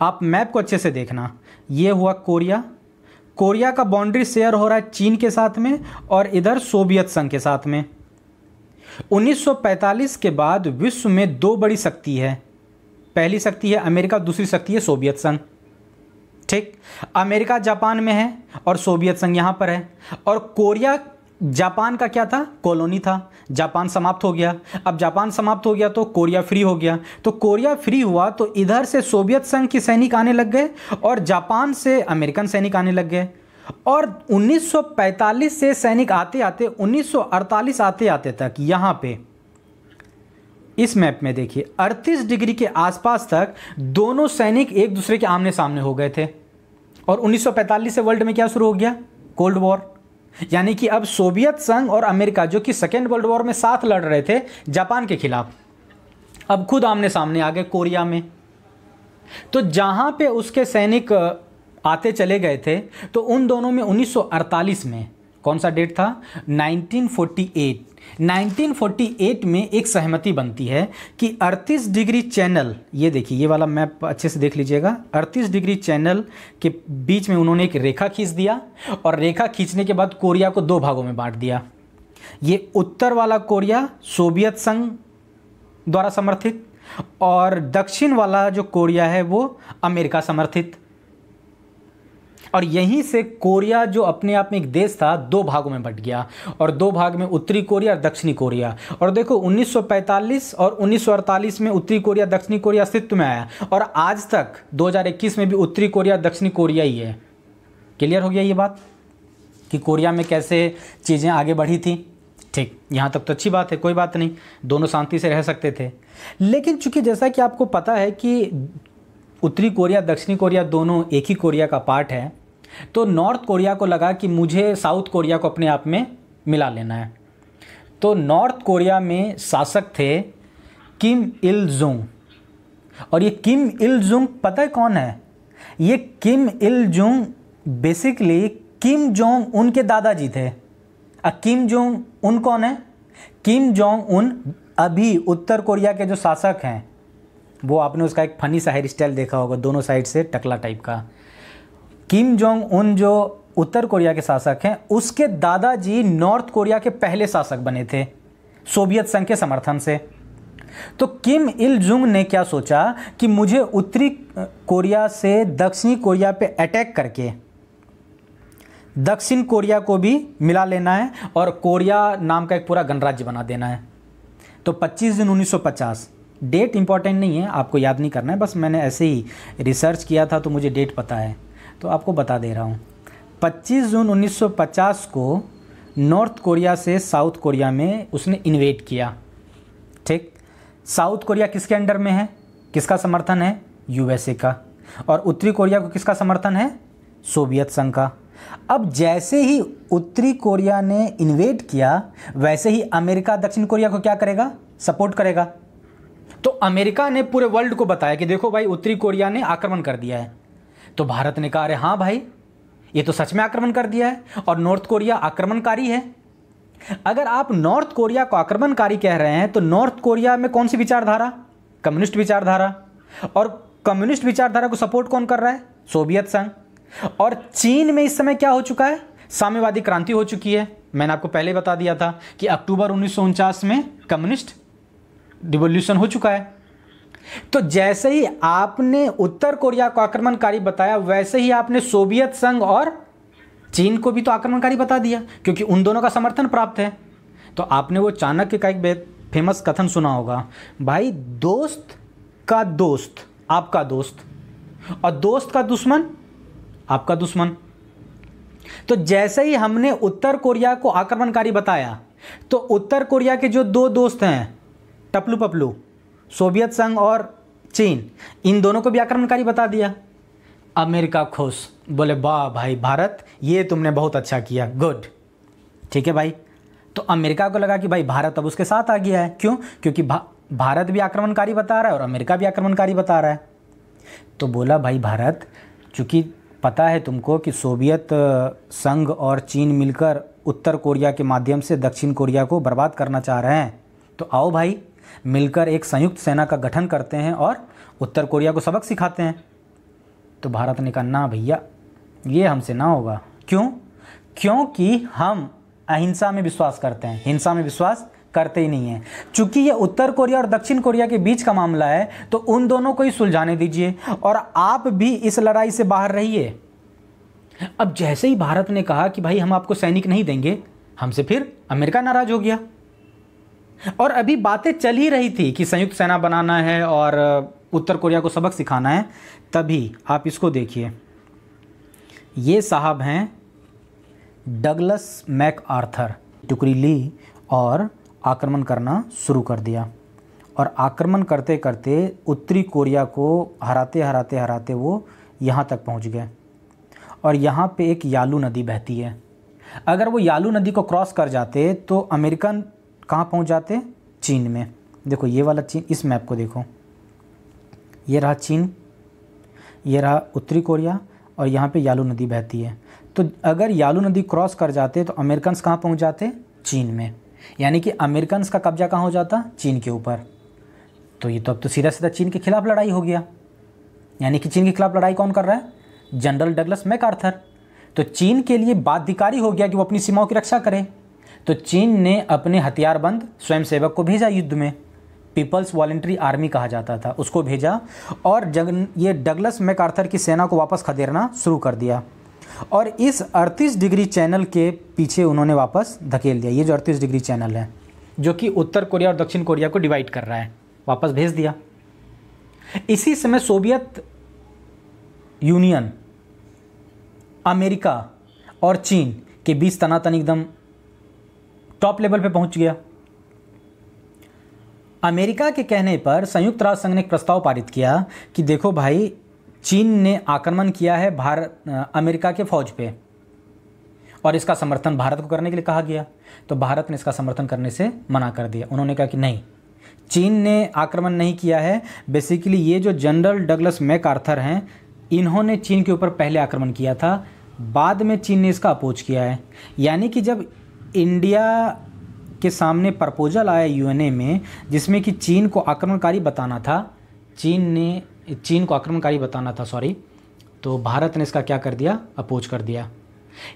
आप मैप को अच्छे से देखना, ये हुआ कोरिया, कोरिया का बाउंड्री शेयर हो रहा है चीन के साथ में और इधर सोवियत संघ के साथ में। 1945 के बाद विश्व में दो बड़ी शक्ति है, पहली शक्ति है अमेरिका, दूसरी शक्ति है सोवियत संघ। ठीक, अमेरिका जापान में है और सोवियत संघ यहाँ पर है। और कोरिया जापान का क्या था? कॉलोनी था। जापान समाप्त हो गया। अब जापान समाप्त हो गया तो कोरिया फ्री हो गया। तो कोरिया फ्री हुआ तो इधर से सोवियत संघ के सैनिक आने लग गए और जापान से अमेरिकन सैनिक आने लग गए। और 1945 से सैनिक आते आते 1948 आते आते तक यहाँ पे इस मैप में देखिए 38 डिग्री के आसपास तक दोनों सैनिक एक दूसरे के आमने सामने हो गए थे। और 1945 से वर्ल्ड में क्या शुरू हो गया? Cold war. यानी कि अब सोवियत संघ और अमेरिका जो कि सेकेंड वर्ल्ड वॉर में साथ लड़ रहे थे जापान के खिलाफ, अब खुद आमने सामने आ गए कोरिया में। तो जहां पे उसके सैनिक आते चले गए थे तो उन दोनों में 1948 में कौन सा डेट था? 1948 में एक सहमति बनती है कि 38 डिग्री चैनल, ये देखिए ये वाला मैप अच्छे से देख लीजिएगा, 38 डिग्री चैनल के बीच में उन्होंने एक रेखा खींच दिया और रेखा खींचने के बाद कोरिया को दो भागों में बांट दिया। ये उत्तर वाला कोरिया सोवियत संघ द्वारा समर्थित और दक्षिण वाला जो कोरिया है वो अमेरिका समर्थित। और यहीं से कोरिया जो अपने आप में एक देश था दो भागों में बंट गया और दो भाग में उत्तरी कोरिया और दक्षिणी कोरिया। और देखो 1945 और 1948 में उत्तरी कोरिया दक्षिणी कोरिया अस्तित्व में आया और आज तक 2021 में भी उत्तरी कोरिया दक्षिणी कोरिया ही है। क्लियर हो गया ये बात कि कोरिया में कैसे चीज़ें आगे बढ़ी थी। ठीक, यहाँ तक तो अच्छी बात है, कोई बात नहीं, दोनों शांति से रह सकते थे। लेकिन चूंकि जैसा कि आपको पता है कि उत्तरी कोरिया दक्षिणी कोरिया दोनों एक ही कोरिया का पार्ट है, तो नॉर्थ कोरिया को लगा कि मुझे साउथ कोरिया को अपने आप में मिला लेना है। तो नॉर्थ कोरिया में शासक थे किम इल जुंग। और ये किम इल जुंग पता है कौन है? ये Kim Il Jung basically Kim Jong Un के दादाजी थे। किम जोंग उन कौन है? किम जोंग उन अभी उत्तर कोरिया के जो शासक हैं, वो आपने उसका एक फनी सा हेयर स्टाइल देखा होगा, दोनों साइड से टकला टाइप का। किम जोंग उन जो उत्तर कोरिया के शासक हैं, उसके दादाजी नॉर्थ कोरिया के पहले शासक बने थे सोवियत संघ के समर्थन से। तो किम इल जुंग ने क्या सोचा कि मुझे उत्तरी कोरिया से दक्षिणी कोरिया पे अटैक करके दक्षिण कोरिया को भी मिला लेना है और कोरिया नाम का एक पूरा गणराज्य बना देना है। तो 25 जून 1950, डेट इंपॉर्टेंट नहीं है, आपको याद नहीं करना है, बस मैंने ऐसे ही रिसर्च किया था तो मुझे डेट पता है तो आपको बता दे रहा हूँ। 25 जून 1950 को नॉर्थ कोरिया से साउथ कोरिया में उसने इन्वेड किया। ठीक, साउथ कोरिया किसके अंडर में है? किसका समर्थन है? यूएसए का। और उत्तरी कोरिया को किसका समर्थन है? सोवियत संघ का। अब जैसे ही उत्तरी कोरिया ने इन्वेड किया वैसे ही अमेरिका दक्षिण कोरिया को क्या करेगा? सपोर्ट करेगा। तो अमेरिका ने पूरे वर्ल्ड को बताया कि देखो भाई उत्तरी कोरिया ने आक्रमण कर दिया है। तो भारत ने कहा अरे हाँ भाई ये तो सच में आक्रमण कर दिया है और नॉर्थ कोरिया आक्रमणकारी है। अगर आप नॉर्थ कोरिया को आक्रमणकारी कह रहे हैं तो नॉर्थ कोरिया में कौन सी विचारधारा? कम्युनिस्ट विचारधारा। और कम्युनिस्ट विचारधारा को सपोर्ट कौन कर रहा है? सोवियत संघ। और चीन में इस समय क्या हो चुका है? साम्यवादी क्रांति हो चुकी है। मैंने आपको पहले बता दिया था कि अक्टूबर 1949 में कम्युनिस्ट रिवॉल्यूशन हो चुका है। तो जैसे ही आपने उत्तर कोरिया को आक्रमणकारी बताया वैसे ही आपने सोवियत संघ और चीन को भी तो आक्रमणकारी बता दिया, क्योंकि उन दोनों का समर्थन प्राप्त है। तो आपने वो चाणक्य का एक फेमस कथन सुना होगा, भाई दोस्त का दोस्त आपका दोस्त और दोस्त का दुश्मन आपका दुश्मन। तो जैसे ही हमने उत्तर कोरिया को आक्रमणकारी बताया तो उत्तर कोरिया के जो दो दोस्त हैं टपलू पपलू, सोवियत संघ और चीन, इन दोनों को भी आक्रमणकारी बता दिया। अमेरिका खुश, बोले वाह भाई भारत ये तुमने बहुत अच्छा किया, गुड, ठीक है भाई। तो अमेरिका को लगा कि भाई भारत अब उसके साथ आ गया है। क्यों? क्योंकि भारत भी आक्रमणकारी बता रहा है और अमेरिका भी आक्रमणकारी बता रहा है। तो बोला भाई भारत, चूँकि पता है तुमको कि सोवियत संघ और चीन मिलकर उत्तर कोरिया के माध्यम से दक्षिण कोरिया को बर्बाद करना चाह रहे हैं, तो आओ भाई मिलकर एक संयुक्त सेना का गठन करते हैं और उत्तर कोरिया को सबक सिखाते हैं। तो भारत ने कहा ना भैया ये हमसे ना होगा। क्यों? क्योंकि हम अहिंसा में विश्वास करते हैं, हिंसा में विश्वास करते ही नहीं हैं। चूंकि ये उत्तर कोरिया और दक्षिण कोरिया के बीच का मामला है तो उन दोनों को ही सुलझाने दीजिए और आप भी इस लड़ाई से बाहर रहिए। अब जैसे ही भारत ने कहा कि भाई हम आपको सैनिक नहीं देंगे, हमसे फिर अमेरिका नाराज हो गया। और अभी बातें चल ही रही थी कि संयुक्त सेना बनाना है और उत्तर कोरिया को सबक सिखाना है, तभी आप इसको देखिए, ये साहब हैं डगलस मैकआर्थर। टुकड़ी ली और आक्रमण करना शुरू कर दिया और आक्रमण करते करते उत्तरी कोरिया को हराते हराते हराते वो यहाँ तक पहुँच गए। और यहाँ पे एक यालू नदी बहती है, अगर वो यालू नदी को क्रॉस कर जाते तो अमेरिकन कहाँ पहुँच जाते? चीन में। देखो ये वाला चीन, इस मैप को देखो, ये रहा चीन, ये रहा उत्तरी कोरिया और यहाँ पे यालू नदी बहती है। तो अगर यालू नदी क्रॉस कर जाते तो अमेरिकन्स कहाँ पहुँच जाते? चीन में। यानी कि अमेरिकन्स का कब्जा कहाँ हो जाता? चीन के ऊपर। तो ये तो अब तो सीधा सीधा चीन के खिलाफ लड़ाई हो गया। यानी कि चीन के खिलाफ लड़ाई कौन कर रहा है? General Douglas MacArthur. तो चीन के लिए बाध्यकारी हो गया कि वो अपनी सीमाओं की रक्षा करे। तो चीन ने अपने हथियारबंद स्वयंसेवक को भेजा युद्ध में, पीपल्स वॉलंटरी आर्मी कहा जाता था, उसको भेजा और ये डगलस मैकआर्थर की सेना को वापस खदेड़ना शुरू कर दिया। और इस 38 डिग्री चैनल के पीछे उन्होंने वापस धकेल दिया। ये जो 38 डिग्री चैनल है जो कि उत्तर कोरिया और दक्षिण कोरिया को डिवाइड कर रहा है, वापस भेज दिया। इसी समय सोवियत यूनियन, अमेरिका और चीन के बीच तनातनी एकदम टॉप लेवल पे पहुंच गया। अमेरिका के कहने पर संयुक्त राष्ट्र संघ ने एक प्रस्ताव पारित किया कि देखो भाई चीन ने आक्रमण किया है अमेरिका के फौज पे और इसका समर्थन भारत को करने के लिए कहा गया। तो भारत ने इसका समर्थन करने से मना कर दिया। उन्होंने कहा कि नहीं, चीन ने आक्रमण नहीं किया है, बेसिकली ये जो जनरल डगलस मैकआर्थर हैं इन्होंने चीन के ऊपर पहले आक्रमण किया था, बाद में चीन ने इसका अपोज किया है। यानी कि जब इंडिया के सामने प्रपोजल आया यूएनए में जिसमें कि चीन को आक्रमणकारी बताना था, चीन को आक्रमणकारी बताना था तो भारत ने इसका क्या कर दिया? अपोज कर दिया।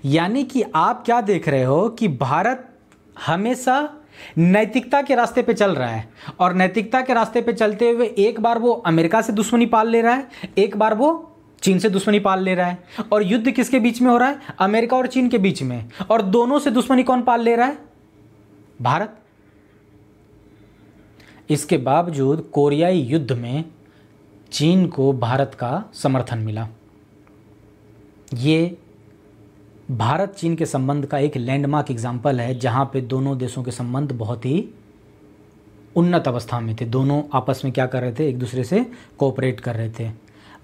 यानी कि आप क्या देख रहे हो कि भारत हमेशा नैतिकता के रास्ते पे चल रहा है और नैतिकता के रास्ते पे चलते हुए एक बार वो अमेरिका से दुश्मनी पाल ले रहा है, एक बार वो चीन से दुश्मनी पाल ले रहा है। और युद्ध किसके बीच में हो रहा है? अमेरिका और चीन के बीच में। और दोनों से दुश्मनी कौन पाल ले रहा है? भारत। इसके बावजूद कोरियाई युद्ध में चीन को भारत का समर्थन मिला। ये भारत चीन के संबंध का एक लैंडमार्क एग्जाम्पल है जहां पे दोनों देशों के संबंध बहुत ही उन्नत अवस्था में थे। दोनों आपस में क्या कर रहे थे? एक दूसरे से कोऑपरेट कर रहे थे।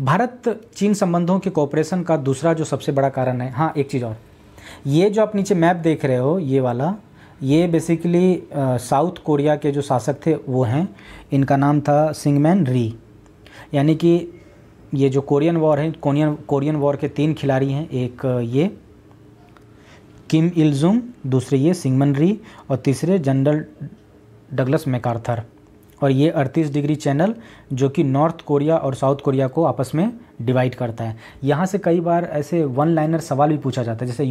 भारत चीन संबंधों के कोऑपरेशन का दूसरा जो सबसे बड़ा कारण है, हाँ एक चीज़ और, ये जो आप नीचे मैप देख रहे हो ये वाला, ये बेसिकली साउथ कोरिया के जो शासक थे वो हैं, इनका नाम था सिंगमैन री। यानी कि ये जो कोरियन वॉर है, कोरियन वॉर के 3 खिलाड़ी हैं, एक ये किम इल जुंग, दूसरे ये सिंगमैन री और तीसरे जनरल डगलस मैकार्थर। और ये 38 डिग्री चैनल जो कि नॉर्थ कोरिया और साउथ कोरिया को आपस में डिवाइड करता है। यहाँ से कई बार ऐसे वन लाइनर सवाल भी पूछा जाता है, जैसे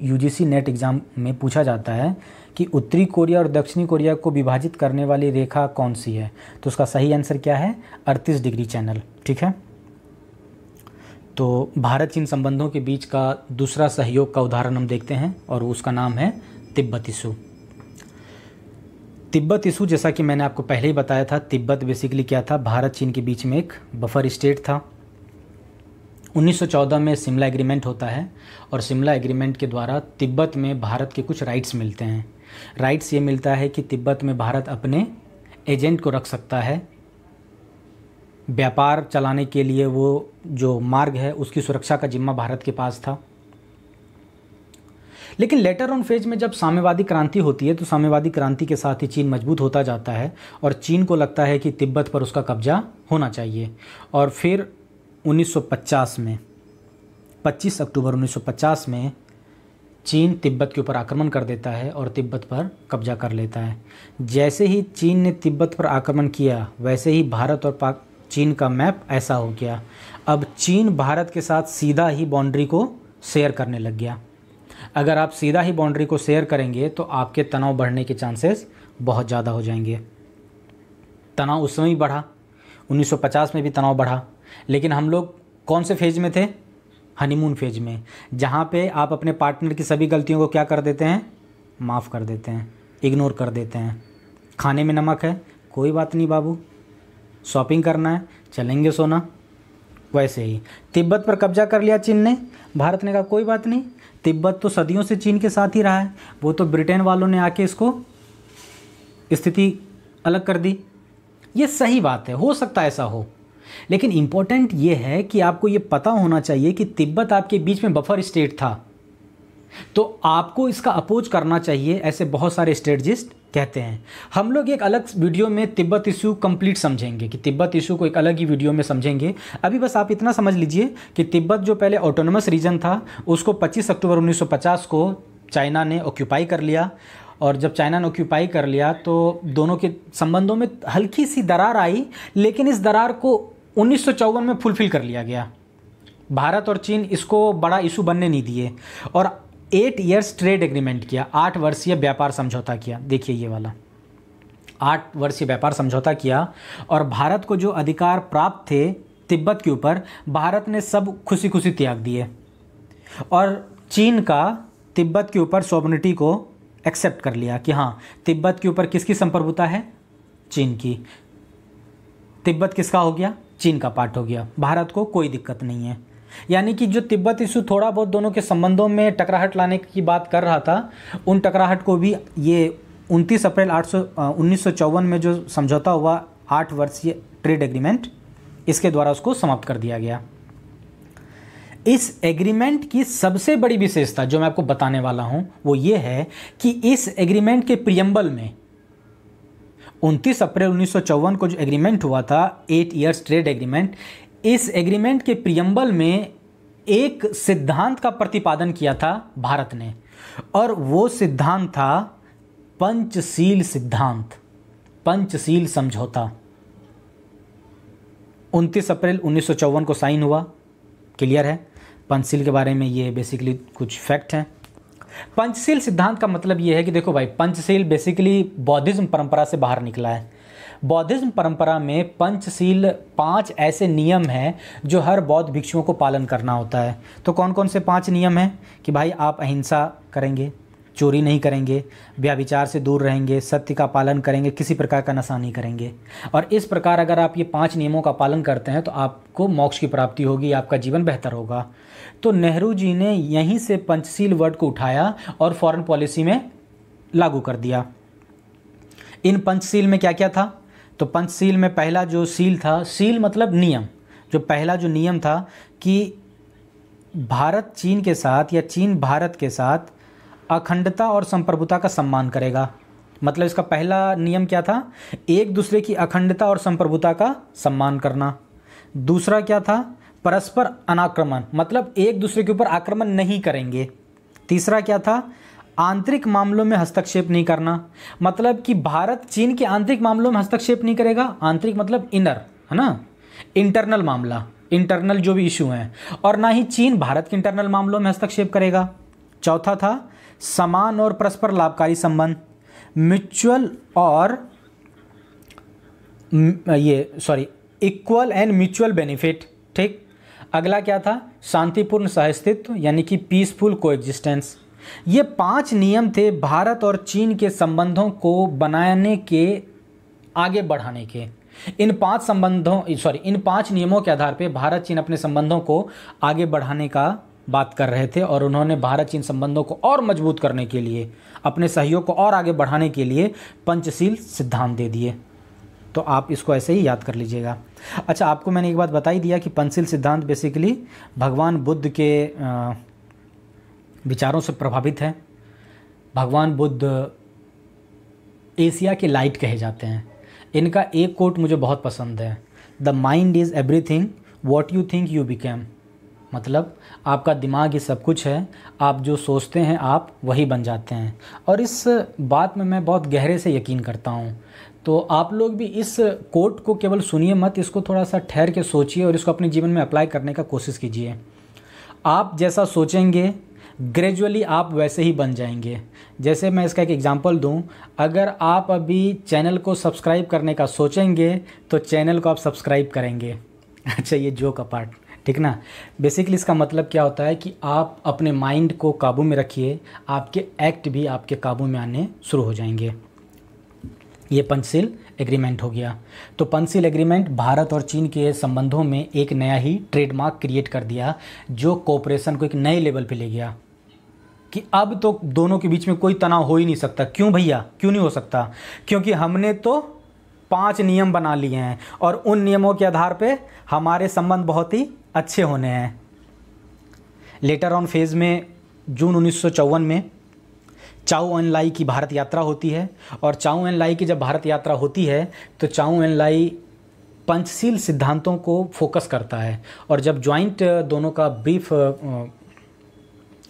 यूजीसी नेट एग्ज़ाम में पूछा जाता है कि उत्तरी कोरिया और दक्षिणी कोरिया को विभाजित करने वाली रेखा कौन सी है, तो उसका सही आंसर क्या है? 38 डिग्री चैनल। ठीक है, तो भारत चीन संबंधों के बीच का दूसरा सहयोग का उदाहरण हम देखते हैं और उसका नाम है तिब्बत इशू। तिब्बत इशू, जैसा कि मैंने आपको पहले ही बताया था, तिब्बत बेसिकली क्या था? भारत चीन के बीच में एक बफर स्टेट था। 1914 में शिमला एग्रीमेंट होता है और शिमला एग्रीमेंट के द्वारा तिब्बत में भारत के कुछ राइट्स मिलते हैं। राइट्स ये मिलता है कि तिब्बत में भारत अपने एजेंट को रख सकता है, व्यापार चलाने के लिए वो जो मार्ग है उसकी सुरक्षा का जिम्मा भारत के पास था। लेकिन लेटर ऑन फेज में जब साम्यवादी क्रांति होती है तो साम्यवादी क्रांति के साथ ही चीन मजबूत होता जाता है और चीन को लगता है कि तिब्बत पर उसका कब्जा होना चाहिए। और फिर 1950 में 25 अक्टूबर 1950 में चीन तिब्बत के ऊपर आक्रमण कर देता है और तिब्बत पर कब्जा कर लेता है। जैसे ही चीन ने तिब्बत पर आक्रमण किया वैसे ही भारत और चीन का मैप ऐसा हो गया। अब चीन भारत के साथ सीधा ही बाउंड्री को शेयर करने लग गया। अगर आप सीधा ही बाउंड्री को शेयर करेंगे तो आपके तनाव बढ़ने के चांसेस बहुत ज़्यादा हो जाएंगे। तनाव उस समय बढ़ा, 1950 में भी तनाव बढ़ा, लेकिन हम लोग कौन से फेज में थे? हनीमून फेज में, जहाँ पे आप अपने पार्टनर की सभी गलतियों को क्या कर देते हैं? माफ़ कर देते हैं, इग्नोर कर देते हैं। खाने में नमक है, कोई बात नहीं बाबू, शॉपिंग करना है, चलेंगे सोना। वैसे ही तिब्बत पर कब्जा कर लिया चीन ने, भारत ने कहा कोई बात नहीं, तिब्बत तो सदियों से चीन के साथ ही रहा है, वो तो ब्रिटेन वालों ने आके इसको स्थिति अलग कर दी। ये सही बात है, हो सकता है ऐसा हो, लेकिन इम्पोर्टेंट ये है कि आपको ये पता होना चाहिए कि तिब्बत आपके बीच में बफर स्टेट था, तो आपको इसका अपोज करना चाहिए, ऐसे बहुत सारे स्ट्रेटजिस्ट कहते हैं। हम लोग एक अलग वीडियो में तिब्बत इशू कंप्लीट समझेंगे, कि तिब्बत इशू को एक अलग ही वीडियो में समझेंगे। अभी बस आप इतना समझ लीजिए कि तिब्बत जो पहले ऑटोनमस रीजन था उसको 25 अक्टूबर 1950 को चाइना ने ऑक्यूपाई कर लिया, और जब चाइना ने ऑक्यूपाई कर लिया तो दोनों के संबंधों में हल्की सी दरार आई, लेकिन इस दरार को 1954 में फुलफिल कर लिया गया। भारत और चीन इसको बड़ा इशू बनने नहीं दिए और 8 ईयर्स ट्रेड एग्रीमेंट किया, 8 वर्षीय व्यापार समझौता किया। देखिए ये वाला 8 वर्षीय व्यापार समझौता किया, और भारत को जो अधिकार प्राप्त थे तिब्बत के ऊपर, भारत ने सब खुशी खुशी त्याग दिए, और चीन का तिब्बत के ऊपर सॉवरेनिटी को एक्सेप्ट कर लिया कि हाँ, तिब्बत के ऊपर किसकी संप्रभुता है? चीन की। तिब्बत किसका हो गया? चीन का पार्ट हो गया, भारत को कोई दिक्कत नहीं है। यानी कि जो तिब्बत इशू थोड़ा बहुत दोनों के संबंधों में टकराहट लाने की बात कर रहा था, उन टकराहट को भी ये 29 अप्रैल 1954 में जो समझौता हुआ 8 वर्षीय ट्रेड एग्रीमेंट, इसके द्वारा उसको समाप्त कर दिया गया। इस एग्रीमेंट की सबसे बड़ी विशेषता जो मैं आपको बताने वाला हूं वो ये है कि इस एग्रीमेंट के प्रियम्बल में 29 अप्रैल 1954 को जो एग्रीमेंट हुआ था, 8 ईयर्स ट्रेड एग्रीमेंट, इस एग्रीमेंट के प्रियम्बल में एक सिद्धांत का प्रतिपादन किया था भारत ने, और वो सिद्धांत था पंचशील सिद्धांत, पंचशील समझौता। 29 अप्रैल 1954 को साइन हुआ, क्लियर है। पंचशील के बारे में ये बेसिकली कुछ फैक्ट हैं। पंचशील सिद्धांत का मतलब ये है कि देखो भाई, पंचशील बेसिकली बौद्धिज्म परंपरा से बाहर निकला है। बौद्धिज्म परंपरा में पंचशील 5 ऐसे नियम हैं जो हर बौद्ध भिक्षुओं को पालन करना होता है। तो कौन कौन से 5 नियम हैं? कि भाई आप अहिंसा करेंगे, चोरी नहीं करेंगे, व्यभिचार से दूर रहेंगे, सत्य का पालन करेंगे, किसी प्रकार का नशा नहीं करेंगे। और इस प्रकार अगर आप ये 5 नियमों का पालन करते हैं तो आपको मोक्ष की प्राप्ति होगी, आपका जीवन बेहतर होगा। तो नेहरू जी ने यहीं से पंचशील वर्ड को उठाया और फॉरेन पॉलिसी में लागू कर दिया। इन पंचशील में क्या क्या था? तो पंचशील में पहला जो शील था, शील मतलब नियम, जो पहला जो नियम था कि भारत चीन के साथ या चीन भारत के साथ अखंडता और संप्रभुता का सम्मान करेगा। मतलब इसका पहला नियम क्या था? एक दूसरे की अखंडता और संप्रभुता का सम्मान करना। दूसरा क्या था? परस्पर अनाक्रमण, मतलब एक दूसरे के ऊपर आक्रमण नहीं करेंगे। तीसरा क्या था? आंतरिक मामलों में हस्तक्षेप नहीं करना, मतलब कि भारत चीन के आंतरिक मामलों में हस्तक्षेप नहीं करेगा। आंतरिक मतलब इनर, है ना, इंटरनल मामला, इंटरनल जो भी इशू हैं, और ना ही चीन भारत के इंटरनल मामलों में हस्तक्षेप करेगा। चौथा था समान और परस्पर लाभकारी संबंध, म्यूचुअल और इक्वल एंड म्यूचुअल बेनिफिट। ठीक। अगला क्या था? शांतिपूर्ण सहअस्तित्व, यानी कि पीसफुल कोएग्जिस्टेंस। ये 5 नियम थे भारत और चीन के संबंधों को बनाने के, आगे बढ़ाने के। इन 5 नियमों के आधार पे भारत चीन अपने संबंधों को आगे बढ़ाने का बात कर रहे थे, और उन्होंने भारत चीन संबंधों को और मजबूत करने के लिए, अपने सहयोग को और आगे बढ़ाने के लिए पंचशील सिद्धांत दे दिए। तो आप इसको ऐसे ही याद कर लीजिएगा। अच्छा, आपको मैंने एक बात बता ही दिया कि पंचशील सिद्धांत बेसिकली भगवान बुद्ध के विचारों से प्रभावित है। भगवान बुद्ध एशिया के लाइट कहे जाते हैं। इनका एक कोट मुझे बहुत पसंद है, the mind is everything what you think you become. मतलब आपका दिमाग ही सब कुछ है, आप जो सोचते हैं आप वही बन जाते हैं। और इस बात में मैं बहुत गहरे से यकीन करता हूँ। तो आप लोग भी इस कोट को केवल सुनिए मत, इसको थोड़ा सा ठहर के सोचिए और इसको अपने जीवन में अप्लाई करने का कोशिश कीजिए। आप जैसा सोचेंगे ग्रेजुअली आप वैसे ही बन जाएंगे। जैसे मैं इसका एक एग्जांपल दूं, अगर आप अभी चैनल को सब्सक्राइब करने का सोचेंगे तो चैनल को आप सब्सक्राइब करेंगे। अच्छा, ये जोक अपार्ट, ठीक ना। बेसिकली इसका मतलब क्या होता है कि आप अपने माइंड को काबू में रखिए, आपके एक्ट भी आपके काबू में आने शुरू हो जाएंगे। ये पंचशील एग्रीमेंट हो गया। तो पंचशील एग्रीमेंट भारत और चीन के संबंधों में एक नया ही ट्रेडमार्क क्रिएट कर दिया, जो कोऑपरेशन को एक नए लेवल पे ले गया कि अब तो दोनों के बीच में कोई तनाव हो ही नहीं सकता। क्यों भैया, क्यों नहीं हो सकता? क्योंकि हमने तो 5 नियम बना लिए हैं और उन नियमों के आधार पे हमारे संबंध बहुत ही अच्छे होने हैं। लेटर ऑन फेज में जून 1954 में चाउ एन लाई की भारत यात्रा होती है, और चाउ एन लाई की जब भारत यात्रा होती है तो चाउ एन लाई पंचशील सिद्धांतों को फोकस करता है। और जब जॉइंट दोनों का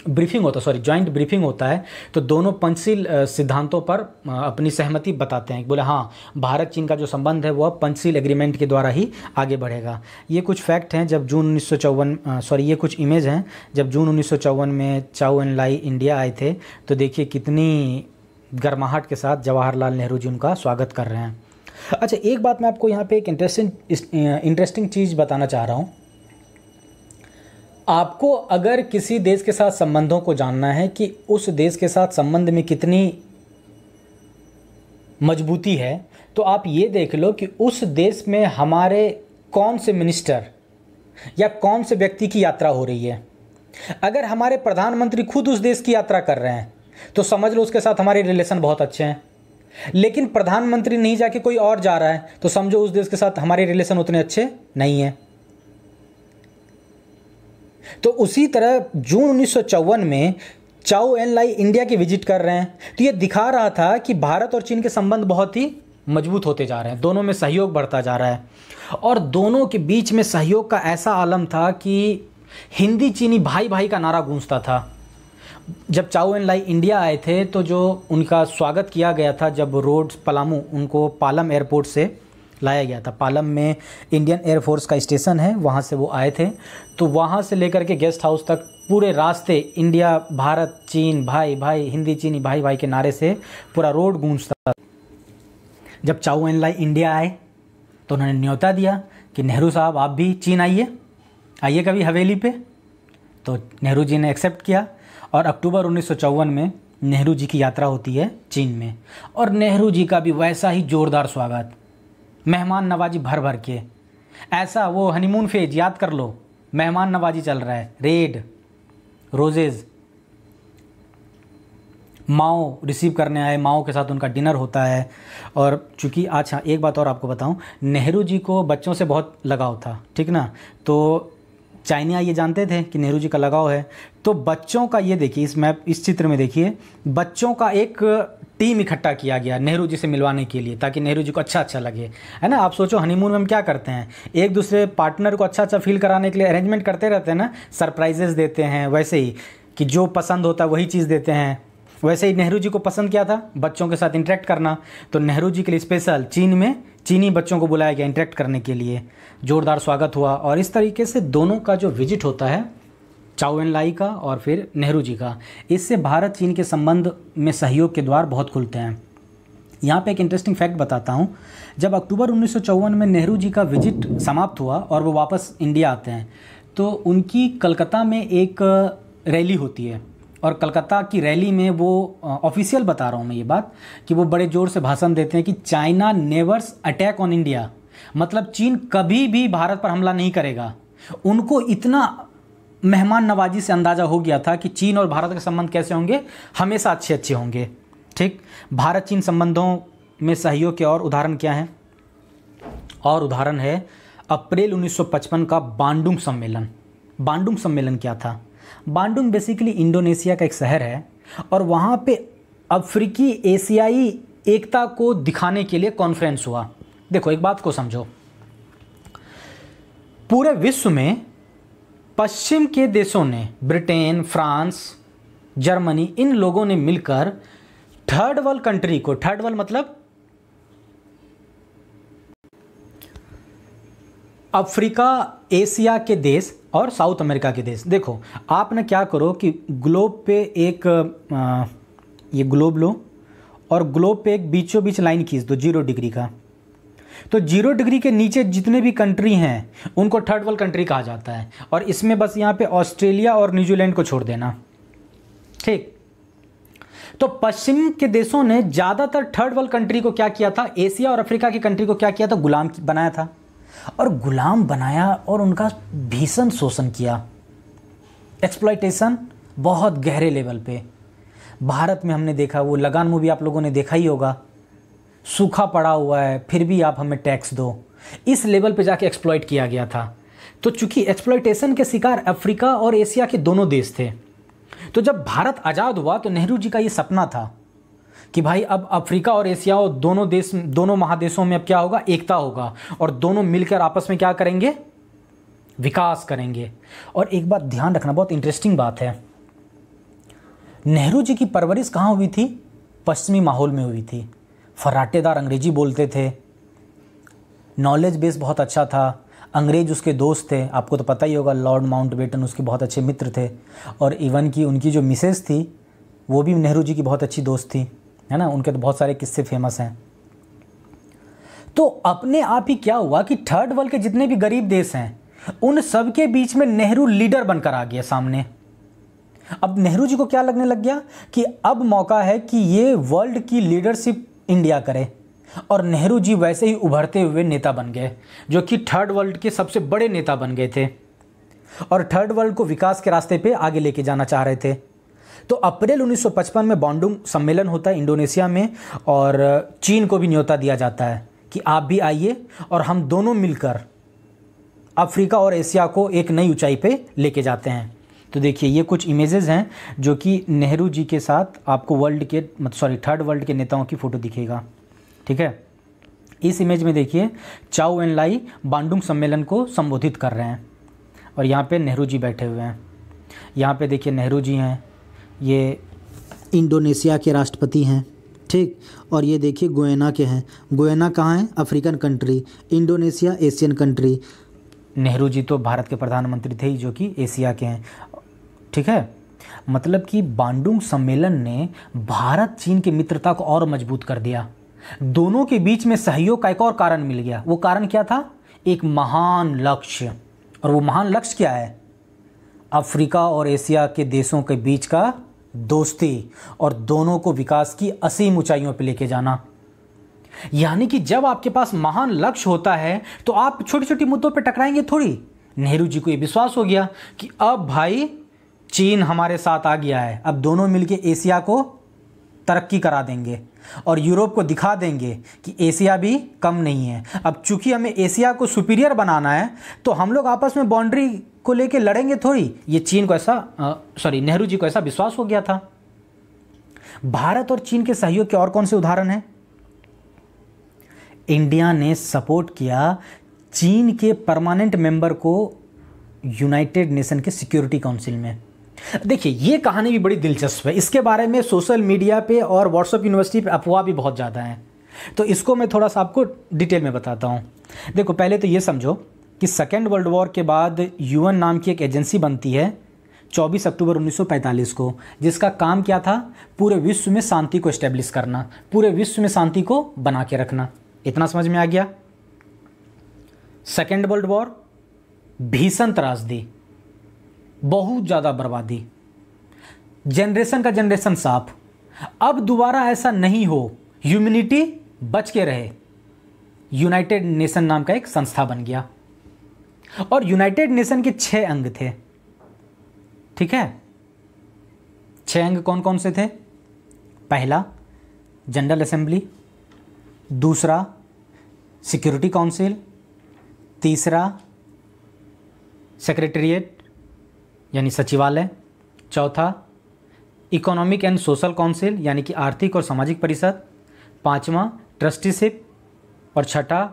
जॉइंट ब्रीफिंग होता है तो दोनों पंचशील सिद्धांतों पर अपनी सहमति बताते हैं। बोले हाँ, भारत चीन का जो संबंध है वह पंचशील एग्रीमेंट के द्वारा ही आगे बढ़ेगा। ये कुछ फैक्ट हैं जब जून 1954 ये कुछ इमेज हैं जब जून 1954 में चाउ एन लाई इंडिया आए थे। तो देखिए कितनी गर्माहट के साथ जवाहरलाल नेहरू जी उनका स्वागत कर रहे हैं। अच्छा, एक बात मैं आपको यहाँ पे एक इंटरेस्टिंग चीज़ बताना चाह रहा हूँ। आपको अगर किसी देश के साथ संबंधों को जानना है कि उस देश के साथ संबंध में कितनी मजबूती है, तो आप ये देख लो कि उस देश में हमारे कौन से मिनिस्टर या कौन से व्यक्ति की यात्रा हो रही है। अगर हमारे प्रधानमंत्री खुद उस देश की यात्रा कर रहे हैं तो समझ लो उसके साथ हमारे रिलेशन बहुत अच्छे हैं। लेकिन प्रधानमंत्री नहीं जाके कोई और जा रहा है तो समझो उस देश के साथ हमारे रिलेशन उतने अच्छे नहीं हैं। तो उसी तरह जून 1954 में चाउ एन लाई इंडिया की विजिट कर रहे हैं, तो ये दिखा रहा था कि भारत और चीन के संबंध बहुत ही मजबूत होते जा रहे हैं, दोनों में सहयोग बढ़ता जा रहा है। और दोनों के बीच में सहयोग का ऐसा आलम था कि हिंदी चीनी भाई भाई का नारा गूंजता था। जब चाउ एन लाई इंडिया आए थे तो जो उनका स्वागत किया गया था, जब रोड्स पलामू, उनको पालम एयरपोर्ट से लाया गया था। पालम में इंडियन एयरफोर्स का स्टेशन है, वहाँ से वो आए थे। तो वहाँ से लेकर के गेस्ट हाउस तक पूरे रास्ते इंडिया भारत चीन भाई भाई, हिंदी चीनी भाई भाई के नारे से पूरा रोड गूंजता था। जब चाउ एन लाई इंडिया आए तो उन्होंने न्योता दिया कि नेहरू साहब आप भी चीन आइए कभी हवेली पे। तो नेहरू जी ने एक्सेप्ट किया और अक्टूबर 1954 में नेहरू जी की यात्रा होती है चीन में। और नेहरू जी का भी वैसा ही ज़ोरदार स्वागत, मेहमान नवाजी भर भर के, ऐसा वो हनीमून फेज याद कर लो, मेहमान नवाजी चल रहा है, रेड रोजेज़। माओ रिसीव करने आए, माओ के साथ उनका डिनर होता है। और चूँकि अच्छा एक बात और आपको बताऊं, नेहरू जी को बच्चों से बहुत लगाव था, ठीक ना। तो चाइना ये जानते थे कि नेहरू जी का लगाव है, तो बच्चों का ये देखिए, इस चित्र में देखिए, बच्चों का एक टीम इकट्ठा किया गया नेहरू जी से मिलवाने के लिए, ताकि नेहरू जी को अच्छा लगे, है ना। आप सोचो हनीमून में हम क्या करते हैं, एक दूसरे पार्टनर को अच्छा फील कराने के लिए अरेंजमेंट करते रहते हैं ना, सरप्राइजेस देते हैं, वैसे ही कि जो पसंद होता है वही चीज़ देते हैं। वैसे ही नेहरू जी को पसंद क्या था, बच्चों के साथ इंटरेक्ट करना, तो नेहरू जी के लिए स्पेशल चीन में चीनी बच्चों को बुलाया गया इंटरेक्ट करने के लिए, ज़ोरदार स्वागत हुआ। और इस तरीके से दोनों का जो विजिट होता है, चाउ एन लाई का और फिर नेहरू जी का, इससे भारत चीन के संबंध में सहयोग के द्वार बहुत खुलते हैं। यहाँ पे एक इंटरेस्टिंग फैक्ट बताता हूँ, जब अक्टूबर 1954 में नेहरू जी का विजिट समाप्त हुआ और वो वापस इंडिया आते हैं, तो उनकी कलकत्ता में एक रैली होती है, और कलकत्ता की रैली में वो ऑफिशियल बता रहा हूँ मैं ये बात, कि वो बड़े ज़ोर से भाषण देते हैं कि चाइना नेवर्स अटैक ऑन इंडिया, मतलब चीन कभी भी भारत पर हमला नहीं करेगा। उनको इतना मेहमान नवाजी से अंदाज़ा हो गया था कि चीन और भारत के संबंध कैसे होंगे, हमेशा अच्छे होंगे। ठीक, भारत चीन संबंधों में सहयोग के और उदाहरण क्या हैं? और उदाहरण है अप्रैल 1955 का बांडुंग सम्मेलन। बांडुंग सम्मेलन क्या था? बांडुंग बेसिकली इंडोनेशिया का एक शहर है, और वहाँ पे अफ्रीकी एशियाई एकता को दिखाने के लिए कॉन्फ्रेंस हुआ। देखो एक बात को समझो, पूरे विश्व में पश्चिम के देशों ने, ब्रिटेन, फ्रांस, जर्मनी, इन लोगों ने मिलकर थर्ड वर्ल्ड कंट्री को, थर्ड वर्ल्ड मतलब अफ्रीका, एशिया के देश और साउथ अमेरिका के देश। देखो आपने क्या करो कि ग्लोब पे एक ये ग्लोब लो, और ग्लोब पे एक बीचों बीच लाइन खींच दो 0 डिग्री का, तो 0 डिग्री के नीचे जितने भी कंट्री हैं उनको थर्ड वर्ल्ड कंट्री कहा जाता है, और इसमें बस यहाँ पे ऑस्ट्रेलिया और न्यूजीलैंड को छोड़ देना। ठीक, तो पश्चिम के देशों ने ज़्यादातर थर्ड वर्ल्ड कंट्री को क्या किया था, एशिया और अफ्रीका की कंट्री को क्या किया था, गुलाम बनाया था, और गुलाम बनाया और उनका भीषण शोषण किया, एक्सप्लॉयटेशन बहुत गहरे लेवल पे। भारत में हमने देखा, वो लगान मूवी आप लोगों ने देखा ही होगा, सूखा पड़ा हुआ है फिर भी आप हमें टैक्स दो, इस लेवल पे जाके एक्सप्लॉइट किया गया था। तो चूंकि एक्सप्लॉयटेशन के शिकार अफ्रीका और एशिया के दोनों देश थे, तो जब भारत आज़ाद हुआ तो नेहरू जी का ये सपना था कि भाई अब अफ्रीका और एशिया और दोनों देश, दोनों महादेशों में अब क्या होगा, एकता होगा, और दोनों मिलकर आपस में क्या करेंगे, विकास करेंगे। और एक बात ध्यान रखना, बहुत इंटरेस्टिंग बात है, नेहरू जी की परवरिश कहाँ हुई थी, पश्चिमी माहौल में हुई थी। फर्राटेदार अंग्रेजी बोलते थे, नॉलेज बेस बहुत अच्छा था, अंग्रेज उसके दोस्त थे, आपको तो पता ही होगा लॉर्ड माउंटबेटन उसके बहुत अच्छे मित्र थे, और इवन की उनकी जो मिसेस थी वो भी नेहरू जी की बहुत अच्छी दोस्त थी, है ना, उनके तो बहुत सारे किस्से फेमस हैं। तो अपने आप ही क्या हुआ कि थर्ड वर्ल्ड के जितने भी गरीब देश हैं उन सब के बीच में नेहरू लीडर बनकर आ गया सामने। अब नेहरू जी को क्या लगने लग गया कि अब मौका है कि ये वर्ल्ड की लीडरशिप इंडिया करे, और नेहरू जी वैसे ही उभरते हुए नेता बन गए, जो कि थर्ड वर्ल्ड के सबसे बड़े नेता बन गए थे, और थर्ड वर्ल्ड को विकास के रास्ते पे आगे लेके जाना चाह रहे थे। तो अप्रैल 1955 में बांडुंग सम्मेलन होता है इंडोनेशिया में, और चीन को भी न्योता दिया जाता है कि आप भी आइए और हम दोनों मिलकर अफ्रीका और एशिया को एक नई ऊंचाई पे लेके जाते हैं। तो देखिए ये कुछ इमेजेस हैं जो कि नेहरू जी के साथ आपको थर्ड वर्ल्ड के नेताओं की फ़ोटो दिखेगा। ठीक है, इस इमेज में देखिए चाउ एन लाई बांडुंग सम्मेलन को संबोधित कर रहे हैं, और यहाँ पे नेहरू जी बैठे हुए हैं। यहाँ पे देखिए नेहरू जी हैं, ये इंडोनेशिया के राष्ट्रपति हैं, ठीक, और ये देखिए गुयाना के हैं। गुयाना कहाँ है, African country, Indonesia Asian country. Nehru ji तो भारत के प्रधानमंत्री थे ही, जो कि एशिया के हैं। ठीक है, मतलब कि बांडुंग सम्मेलन ने भारत चीन की मित्रता को और मजबूत कर दिया, दोनों के बीच में सहयोग का एक और कारण मिल गया। वो कारण क्या था, एक महान लक्ष्य, और वो महान लक्ष्य क्या है, अफ्रीका और एशिया के देशों के बीच का दोस्ती, और दोनों को विकास की असीम ऊंचाइयों पर लेके जाना। यानी कि जब आपके पास महान लक्ष्य होता है तो आप छोटी छोटी मुद्दों पर टकराएंगे थोड़ी। नेहरू जी को ये विश्वास हो गया कि अब भाई चीन हमारे साथ आ गया है, अब दोनों मिलके एशिया को तरक्की करा देंगे और यूरोप को दिखा देंगे कि एशिया भी कम नहीं है। अब चूंकि हमें एशिया को सुपीरियर बनाना है तो हम लोग आपस में बाउंड्री को लेके लड़ेंगे थोड़ी, ये चीन को ऐसा नेहरू जी को ऐसा विश्वास हो गया था। भारत और चीन के सहयोग के और कौन से उदाहरण हैं? इंडिया ने सपोर्ट किया चीन के परमानेंट मेंबर को यूनाइटेड नेशन के सिक्योरिटी काउंसिल में। देखिए ये कहानी भी बड़ी दिलचस्प है, इसके बारे में सोशल मीडिया पे और व्हाट्सएप यूनिवर्सिटी पे अफवाह भी बहुत ज़्यादा हैं, तो इसको मैं थोड़ा सा आपको डिटेल में बताता हूँ। देखो पहले तो ये समझो कि सेकेंड वर्ल्ड वॉर के बाद यूएन नाम की एक एजेंसी बनती है 24 अक्टूबर 1945 को, जिसका काम क्या था? पूरे विश्व में शांति को एस्टेब्लिश करना, पूरे विश्व में शांति को बना के रखना। इतना समझ में आ गया? सेकेंड वर्ल्ड वॉर, भीषण त्रासदी, बहुत ज़्यादा बर्बादी, जनरेशन का जनरेशन साफ। अब दोबारा ऐसा नहीं हो, ह्यूमैनिटी बच के रहे, यूनाइटेड नेशन नाम का एक संस्था बन गया। और यूनाइटेड नेशन के 6 अंग थे, ठीक है? 6 अंग कौन कौन से थे? पहला जनरल असेंबली, दूसरा सिक्योरिटी काउंसिल, तीसरा सेक्रेटेरिएट यानी सचिवालय, चौथा इकोनॉमिक एंड सोशल काउंसिल यानी कि आर्थिक और सामाजिक परिषद, पांचवा ट्रस्टीशिप और छठा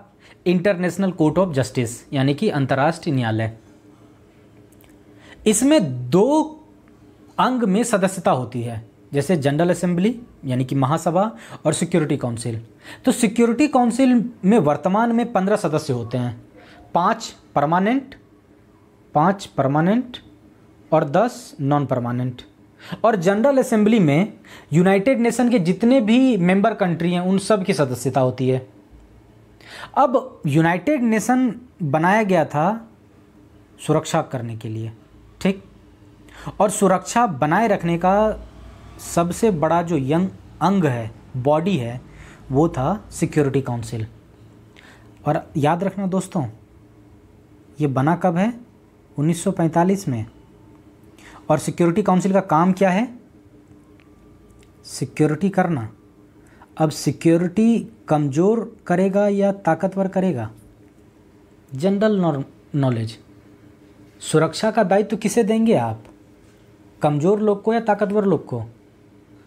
इंटरनेशनल कोर्ट ऑफ जस्टिस यानी कि अंतर्राष्ट्रीय न्यायालय। इसमें 2 अंग में सदस्यता होती है, जैसे जनरल असेंबली यानी कि महासभा और सिक्योरिटी काउंसिल। तो सिक्योरिटी काउंसिल में वर्तमान में 15 सदस्य होते हैं, 5 परमानेंट और 10 नॉन परमानेंट। और जनरल असेंबली में यूनाइटेड नेशन के जितने भी मेंबर कंट्री हैं उन सब की सदस्यता होती है। अब यूनाइटेड नेशन बनाया गया था सुरक्षा करने के लिए, ठीक? और सुरक्षा बनाए रखने का सबसे बड़ा जो यंग अंग है, बॉडी है, वो था सिक्योरिटी काउंसिल। और याद रखना दोस्तों, ये बना कब है? 1945 में। और सिक्योरिटी काउंसिल का काम क्या है? सिक्योरिटी करना। अब सिक्योरिटी कमज़ोर करेगा या ताकतवर करेगा? General knowledge. सुरक्षा का दायित्व किसे देंगे आप? कमज़ोर लोग को या ताकतवर लोग को?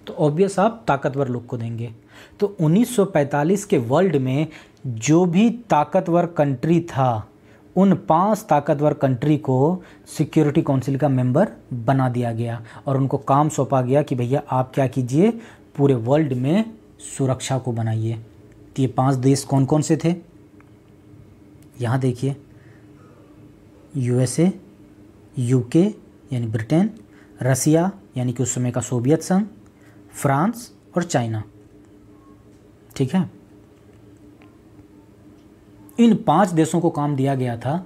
तो ऑब्वियस आप ताकतवर लोग को देंगे। तो 1945 के वर्ल्ड में जो भी ताकतवर कंट्री था, उन 5 ताकतवर कंट्री को सिक्योरिटी काउंसिल का मेंबर बना दिया गया और उनको काम सौंपा गया कि भैया आप क्या कीजिए, पूरे वर्ल्ड में सुरक्षा को बनाइए। तो ये 5 देश कौन कौन से थे? यहाँ देखिए, यूएसए, यूके यानी ब्रिटेन, रसिया यानी कि उस समय का सोवियत संघ, फ्रांस और चाइना, ठीक है? इन 5 देशों को काम दिया गया था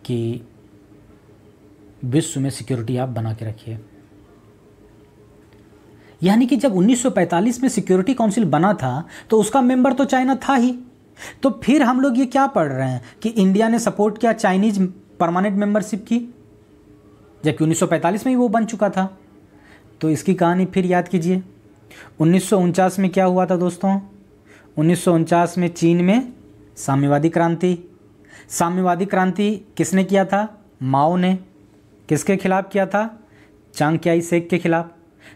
कि विश्व में सिक्योरिटी आप बना के रखिए। यानी कि जब 1945 में सिक्योरिटी काउंसिल बना था तो उसका मेंबर तो चाइना था ही। तो फिर हम लोग ये क्या पढ़ रहे हैं कि इंडिया ने सपोर्ट किया चाइनीज परमानेंट मेंबरशिप की, जबकि 1945 में ही वो बन चुका था। तो इसकी कहानी फिर याद कीजिए। 1949 में क्या हुआ था दोस्तों? 1949 में चीन में साम्यवादी क्रांति। साम्यवादी क्रांति किसने किया था? माओ ने। किसके खिलाफ किया था? चांग क्याई शेक के खिलाफ।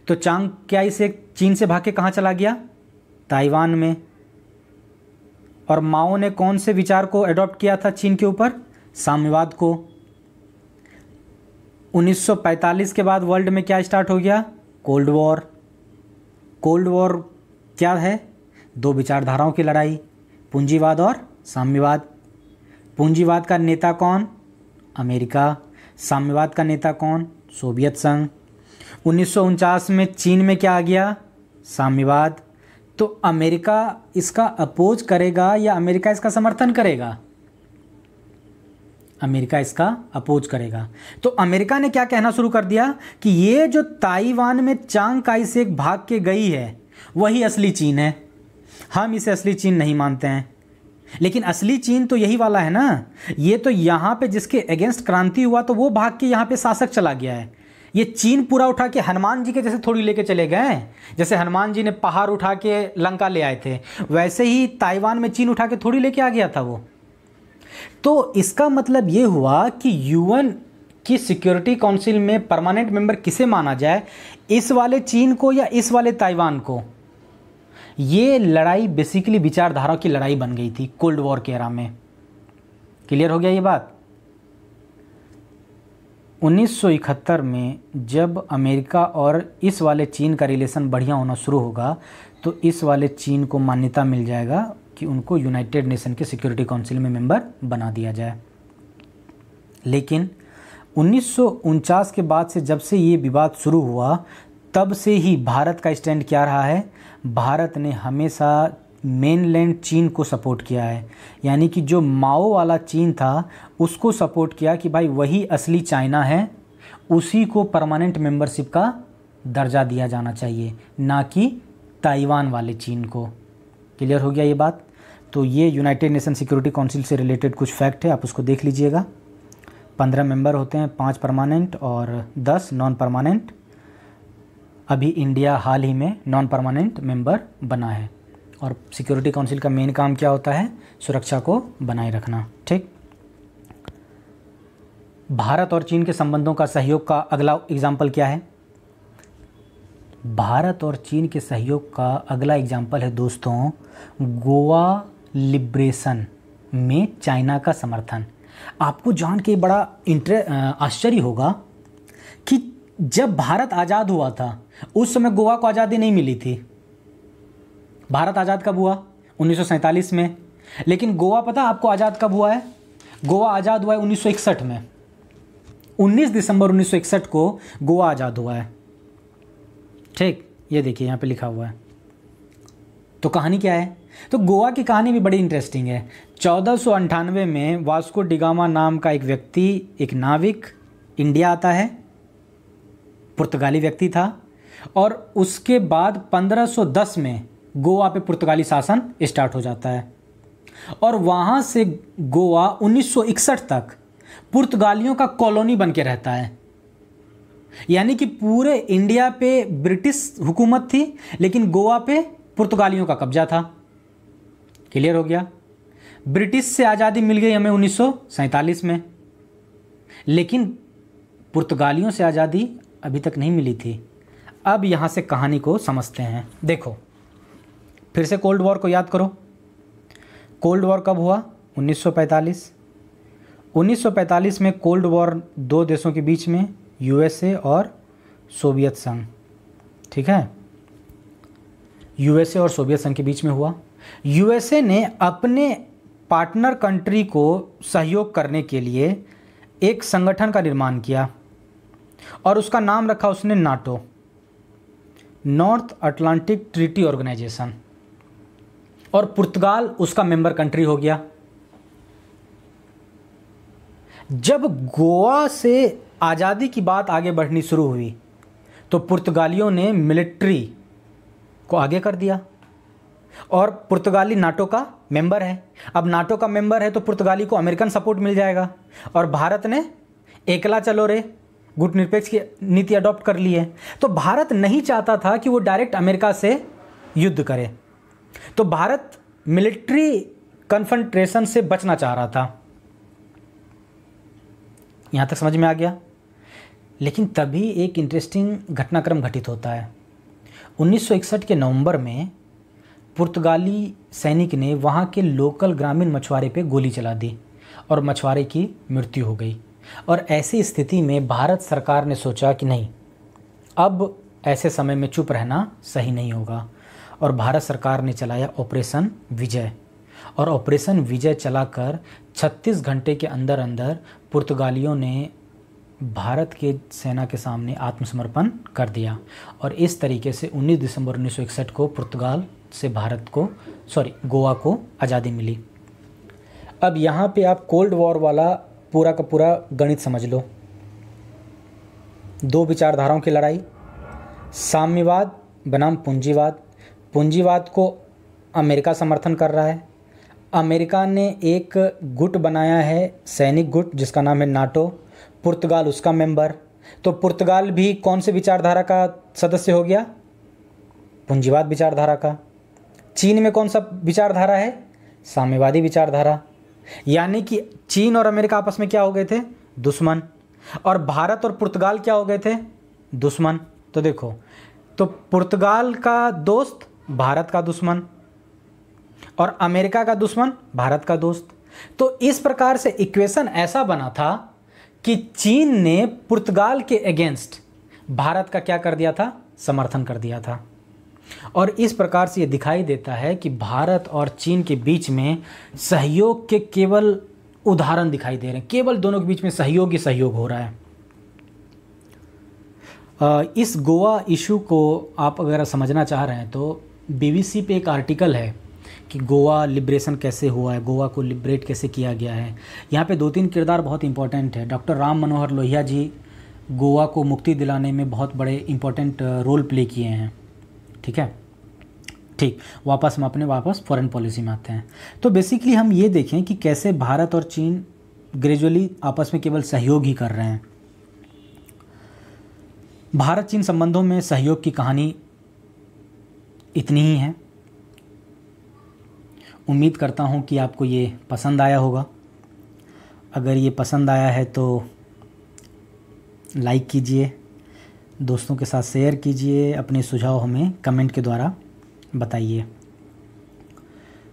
तो चांग क्याई शेक चीन से भाग के कहाँ चला गया? ताइवान में। और माओ ने कौन से विचार को अडॉप्ट किया था चीन के ऊपर? साम्यवाद को। 1945 के बाद वर्ल्ड में क्या स्टार्ट हो गया? Cold war. कोल्ड वॉर क्या है? 2 विचारधाराओं की लड़ाई, पूंजीवाद और साम्यवाद। पूंजीवाद का नेता कौन? अमेरिका। साम्यवाद का नेता कौन? सोवियत संघ। 1949 में चीन में क्या आ गया? साम्यवाद। तो अमेरिका इसका अपोज करेगा या अमेरिका इसका समर्थन करेगा? अमेरिका इसका अपोज करेगा। तो अमेरिका ने क्या कहना शुरू कर दिया कि ये जो ताइवान में चांग काई शेक भाग के गई है वही असली चीन है, हम इसे असली चीन नहीं मानते हैं। लेकिन असली चीन तो यही वाला है ना, ये तो यहाँ पे जिसके अगेंस्ट क्रांति हुआ तो वो भाग के यहाँ पे शासक चला गया है। ये चीन पूरा उठा के हनुमान जी के जैसे थोड़ी लेके चले गए, जैसे हनुमान जी ने पहाड़ उठा के लंका ले आए थे, वैसे ही ताइवान में चीन उठा के थोड़ी लेके आ गया था वो। तो इसका मतलब ये हुआ कि यूएन कि सिक्योरिटी काउंसिल में परमानेंट मेंबर किसे माना जाए, इस वाले चीन को या इस वाले ताइवान को। ये लड़ाई बेसिकली विचारधारा की लड़ाई बन गई थी कोल्ड वॉर के एरा में। क्लियर हो गया ये बात। 1971 में जब अमेरिका और इस वाले चीन का रिलेशन बढ़िया होना शुरू होगा तो इस वाले चीन को मान्यता मिल जाएगा कि उनको यूनाइटेड नेशन के सिक्योरिटी काउंसिल में मेंबर बना दिया जाए। लेकिन 1949 के बाद से जब से ये विवाद शुरू हुआ तब से ही भारत का स्टैंड क्या रहा है, भारत ने हमेशा मेनलैंड चीन को सपोर्ट किया है। यानी कि जो माओ वाला चीन था उसको सपोर्ट किया कि भाई वही असली चाइना है, उसी को परमानेंट मेंबरशिप का दर्जा दिया जाना चाहिए, ना कि ताइवान वाले चीन को। क्लियर हो गया ये बात। तो ये यूनाइटेड नेशन सिक्योरिटी काउंसिल से रिलेटेड कुछ फैक्ट है, आप उसको देख लीजिएगा। 15 मेंबर होते हैं, 5 परमानेंट और 10 नॉन परमानेंट। अभी इंडिया हाल ही में नॉन परमानेंट मेंबर बना है। और सिक्योरिटी काउंसिल का मेन काम क्या होता है, सुरक्षा को बनाए रखना। ठीक। भारत और चीन के संबंधों का सहयोग का अगला एग्जाम्पल क्या है, भारत और चीन के सहयोग का अगला एग्जाम्पल है दोस्तों गोवा लिब्रेशन में चाइना का समर्थन। आपको जान के बड़ा आश्चर्य होगा कि जब भारत आज़ाद हुआ था उस समय गोवा को आज़ादी नहीं मिली थी। भारत आज़ाद कब हुआ, 1947 में। लेकिन गोवा पता आपको आज़ाद कब हुआ है, गोवा आज़ाद हुआ है 1961 में। 19 दिसंबर 1961 को गोवा आज़ाद हुआ है। ठीक, ये देखिए यहाँ पे लिखा हुआ है। तो कहानी क्या है, तो गोवा की कहानी भी बड़ी इंटरेस्टिंग है। 1498 में वास्को डिगामा नाम का एक व्यक्ति, एक नाविक इंडिया आता है, पुर्तगाली व्यक्ति था। और उसके बाद 1510 में गोवा पे पुर्तगाली शासन स्टार्ट हो जाता है और वहाँ से गोवा 1961 तक पुर्तगालियों का कॉलोनी बन के रहता है। यानी कि पूरे इंडिया पे ब्रिटिश हुकूमत थी लेकिन गोवा पे पुर्तगालियों का कब्जा था। क्लियर हो गया। ब्रिटिश से आज़ादी मिल गई हमें 1947 में, लेकिन पुर्तगालियों से आज़ादी अभी तक नहीं मिली थी। अब यहाँ से कहानी को समझते हैं। देखो, फिर से कोल्ड वॉर को याद करो। कोल्ड वॉर कब हुआ, 1945। 1945 में कोल्ड वॉर दो देशों के बीच में, यूएसए और सोवियत संघ। ठीक है, यूएसए और सोवियत संघ के बीच में हुआ। यूएसए ने अपने पार्टनर कंट्री को सहयोग करने के लिए एक संगठन का निर्माण किया और उसका नाम रखा उसने NATO, North Atlantic Treaty Organization. और पुर्तगाल उसका मेंबर कंट्री हो गया। जब गोवा से आज़ादी की बात आगे बढ़नी शुरू हुई तो पुर्तगालियों ने मिलिट्री को आगे कर दिया और पुर्तगाली नाटो का मेंबर है। अब नाटो का मेंबर है तो पुर्तगाली को अमेरिकन सपोर्ट मिल जाएगा और भारत ने एकला चलो रे गुटनिरपेक्ष की नीति अडॉप्ट कर ली है। तो भारत नहीं चाहता था कि वो डायरेक्ट अमेरिका से युद्ध करे, तो भारत मिलिट्री कन्फ्रंटेशन से बचना चाह रहा था। यहाँ तक समझ में आ गया। लेकिन तभी एक इंटरेस्टिंग घटनाक्रम घटित होता है। 1961 के नवंबर में पुर्तगाली सैनिक ने वहाँ के लोकल ग्रामीण मछुआरे पे गोली चला दी और मछुआरे की मृत्यु हो गई। और ऐसी स्थिति में भारत सरकार ने सोचा कि नहीं, अब ऐसे समय में चुप रहना सही नहीं होगा और भारत सरकार ने चलाया ऑपरेशन विजय। और ऑपरेशन विजय चलाकर 36 घंटे के अंदर अंदर पुर्तगालियों ने भारत के सेना के सामने आत्मसमर्पण कर दिया। और इस तरीके से 19 दिसंबर 1961 को पुर्तगाल से गोवा को आज़ादी मिली। अब यहाँ पे आप कोल्ड वॉर वाला पूरा का पूरा गणित समझ लो। दो विचारधाराओं की लड़ाई, साम्यवाद बनाम पूंजीवाद। पूंजीवाद को अमेरिका समर्थन कर रहा है। अमेरिका ने एक गुट बनाया है, सैनिक गुट, जिसका नाम है नाटो। पुर्तगाल उसका मेंबर। तो पुर्तगाल भी कौन से विचारधारा का सदस्य हो गया, पूंजीवाद विचारधारा का। चीन में कौन सा विचारधारा है, साम्यवादी विचारधारा। यानी कि चीन और अमेरिका आपस में क्या हो गए थे, दुश्मन। और भारत और पुर्तगाल क्या हो गए थे? दुश्मन। तो देखो, तो पुर्तगाल का दोस्त भारत का दुश्मन और अमेरिका का दुश्मन भारत का दोस्त। तो इस प्रकार से इक्वेशन ऐसा बना था कि चीन ने पुर्तगाल के अगेंस्ट भारत का क्या कर दिया था? समर्थन कर दिया था। और इस प्रकार से ये दिखाई देता है कि भारत और चीन के बीच में सहयोग के केवल उदाहरण दिखाई दे रहे हैं, केवल दोनों के बीच में सहयोग ही सहयोग हो रहा है। इस गोवा इशू को आप अगर समझना चाह रहे हैं तो बीबीसी पे एक आर्टिकल है कि गोवा लिब्रेशन कैसे हुआ है, गोवा को लिब्रेट कैसे किया गया है। यहाँ पे 2-3 किरदार बहुत इंपॉर्टेंट है। डॉक्टर राम मनोहर लोहिया जी गोवा को मुक्ति दिलाने में बहुत बड़े इंपॉर्टेंट रोल प्ले किए हैं। ठीक है, ठीक, वापस फॉरेन पॉलिसी में आते हैं। तो बेसिकली हम ये देखें कि कैसे भारत और चीन ग्रेजुअली आपस में केवल सहयोग ही कर रहे हैं। भारत चीन संबंधों में सहयोग की कहानी इतनी ही है। उम्मीद करता हूँ कि आपको ये पसंद आया होगा। अगर ये पसंद आया है तो लाइक कीजिए, दोस्तों के साथ शेयर कीजिए, अपने सुझाव हमें कमेंट के द्वारा बताइए।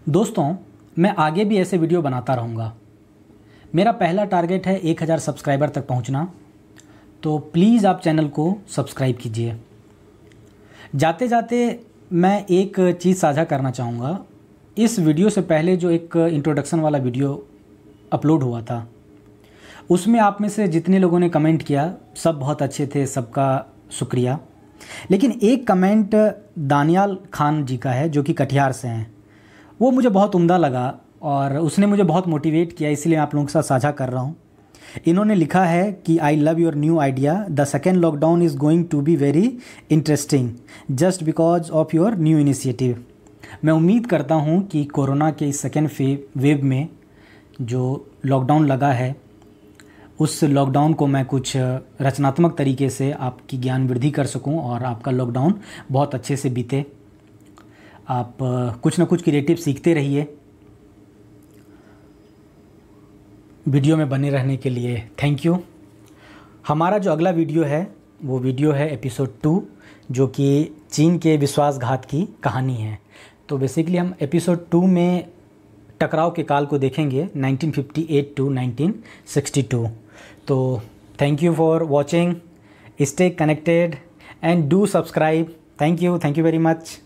दोस्तों, मैं आगे भी ऐसे वीडियो बनाता रहूँगा। मेरा पहला टारगेट है 1000 सब्सक्राइबर तक पहुँचना, तो प्लीज़ आप चैनल को सब्सक्राइब कीजिए। जाते जाते मैं एक चीज़ साझा करना चाहूँगा। इस वीडियो से पहले जो एक इंट्रोडक्शन वाला वीडियो अपलोड हुआ था, उसमें आप में से जितने लोगों ने कमेंट किया सब बहुत अच्छे थे, सबका शुक्रिया। लेकिन एक कमेंट दानियाल खान जी का है जो कि कटिहार से हैं। वो मुझे बहुत उम्दा लगा और उसने मुझे बहुत मोटिवेट किया, इसलिए आप लोगों के साथ साझा कर रहा हूँ। इन्होंने लिखा है कि I love your new idea, the second lockdown is going to be very interesting just because of your new initiative. मैं उम्मीद करता हूँ कि कोरोना के इस सेकेंड वेव में जो लॉकडाउन लगा है, उस लॉकडाउन को मैं कुछ रचनात्मक तरीके से आपकी ज्ञान वृद्धि कर सकूं और आपका लॉकडाउन बहुत अच्छे से बीते। आप कुछ ना कुछ क्रिएटिव सीखते रहिए। वीडियो में बने रहने के लिए थैंक यू। हमारा जो अगला वीडियो है वो वीडियो है एपिसोड 2, जो कि चीन के विश्वासघात की कहानी है। तो बेसिकली हम एपिसोड 2 में टकराव के काल को देखेंगे 1958 टू 1962। तो thank you for watching, stay connected and do subscribe. Thank you very much.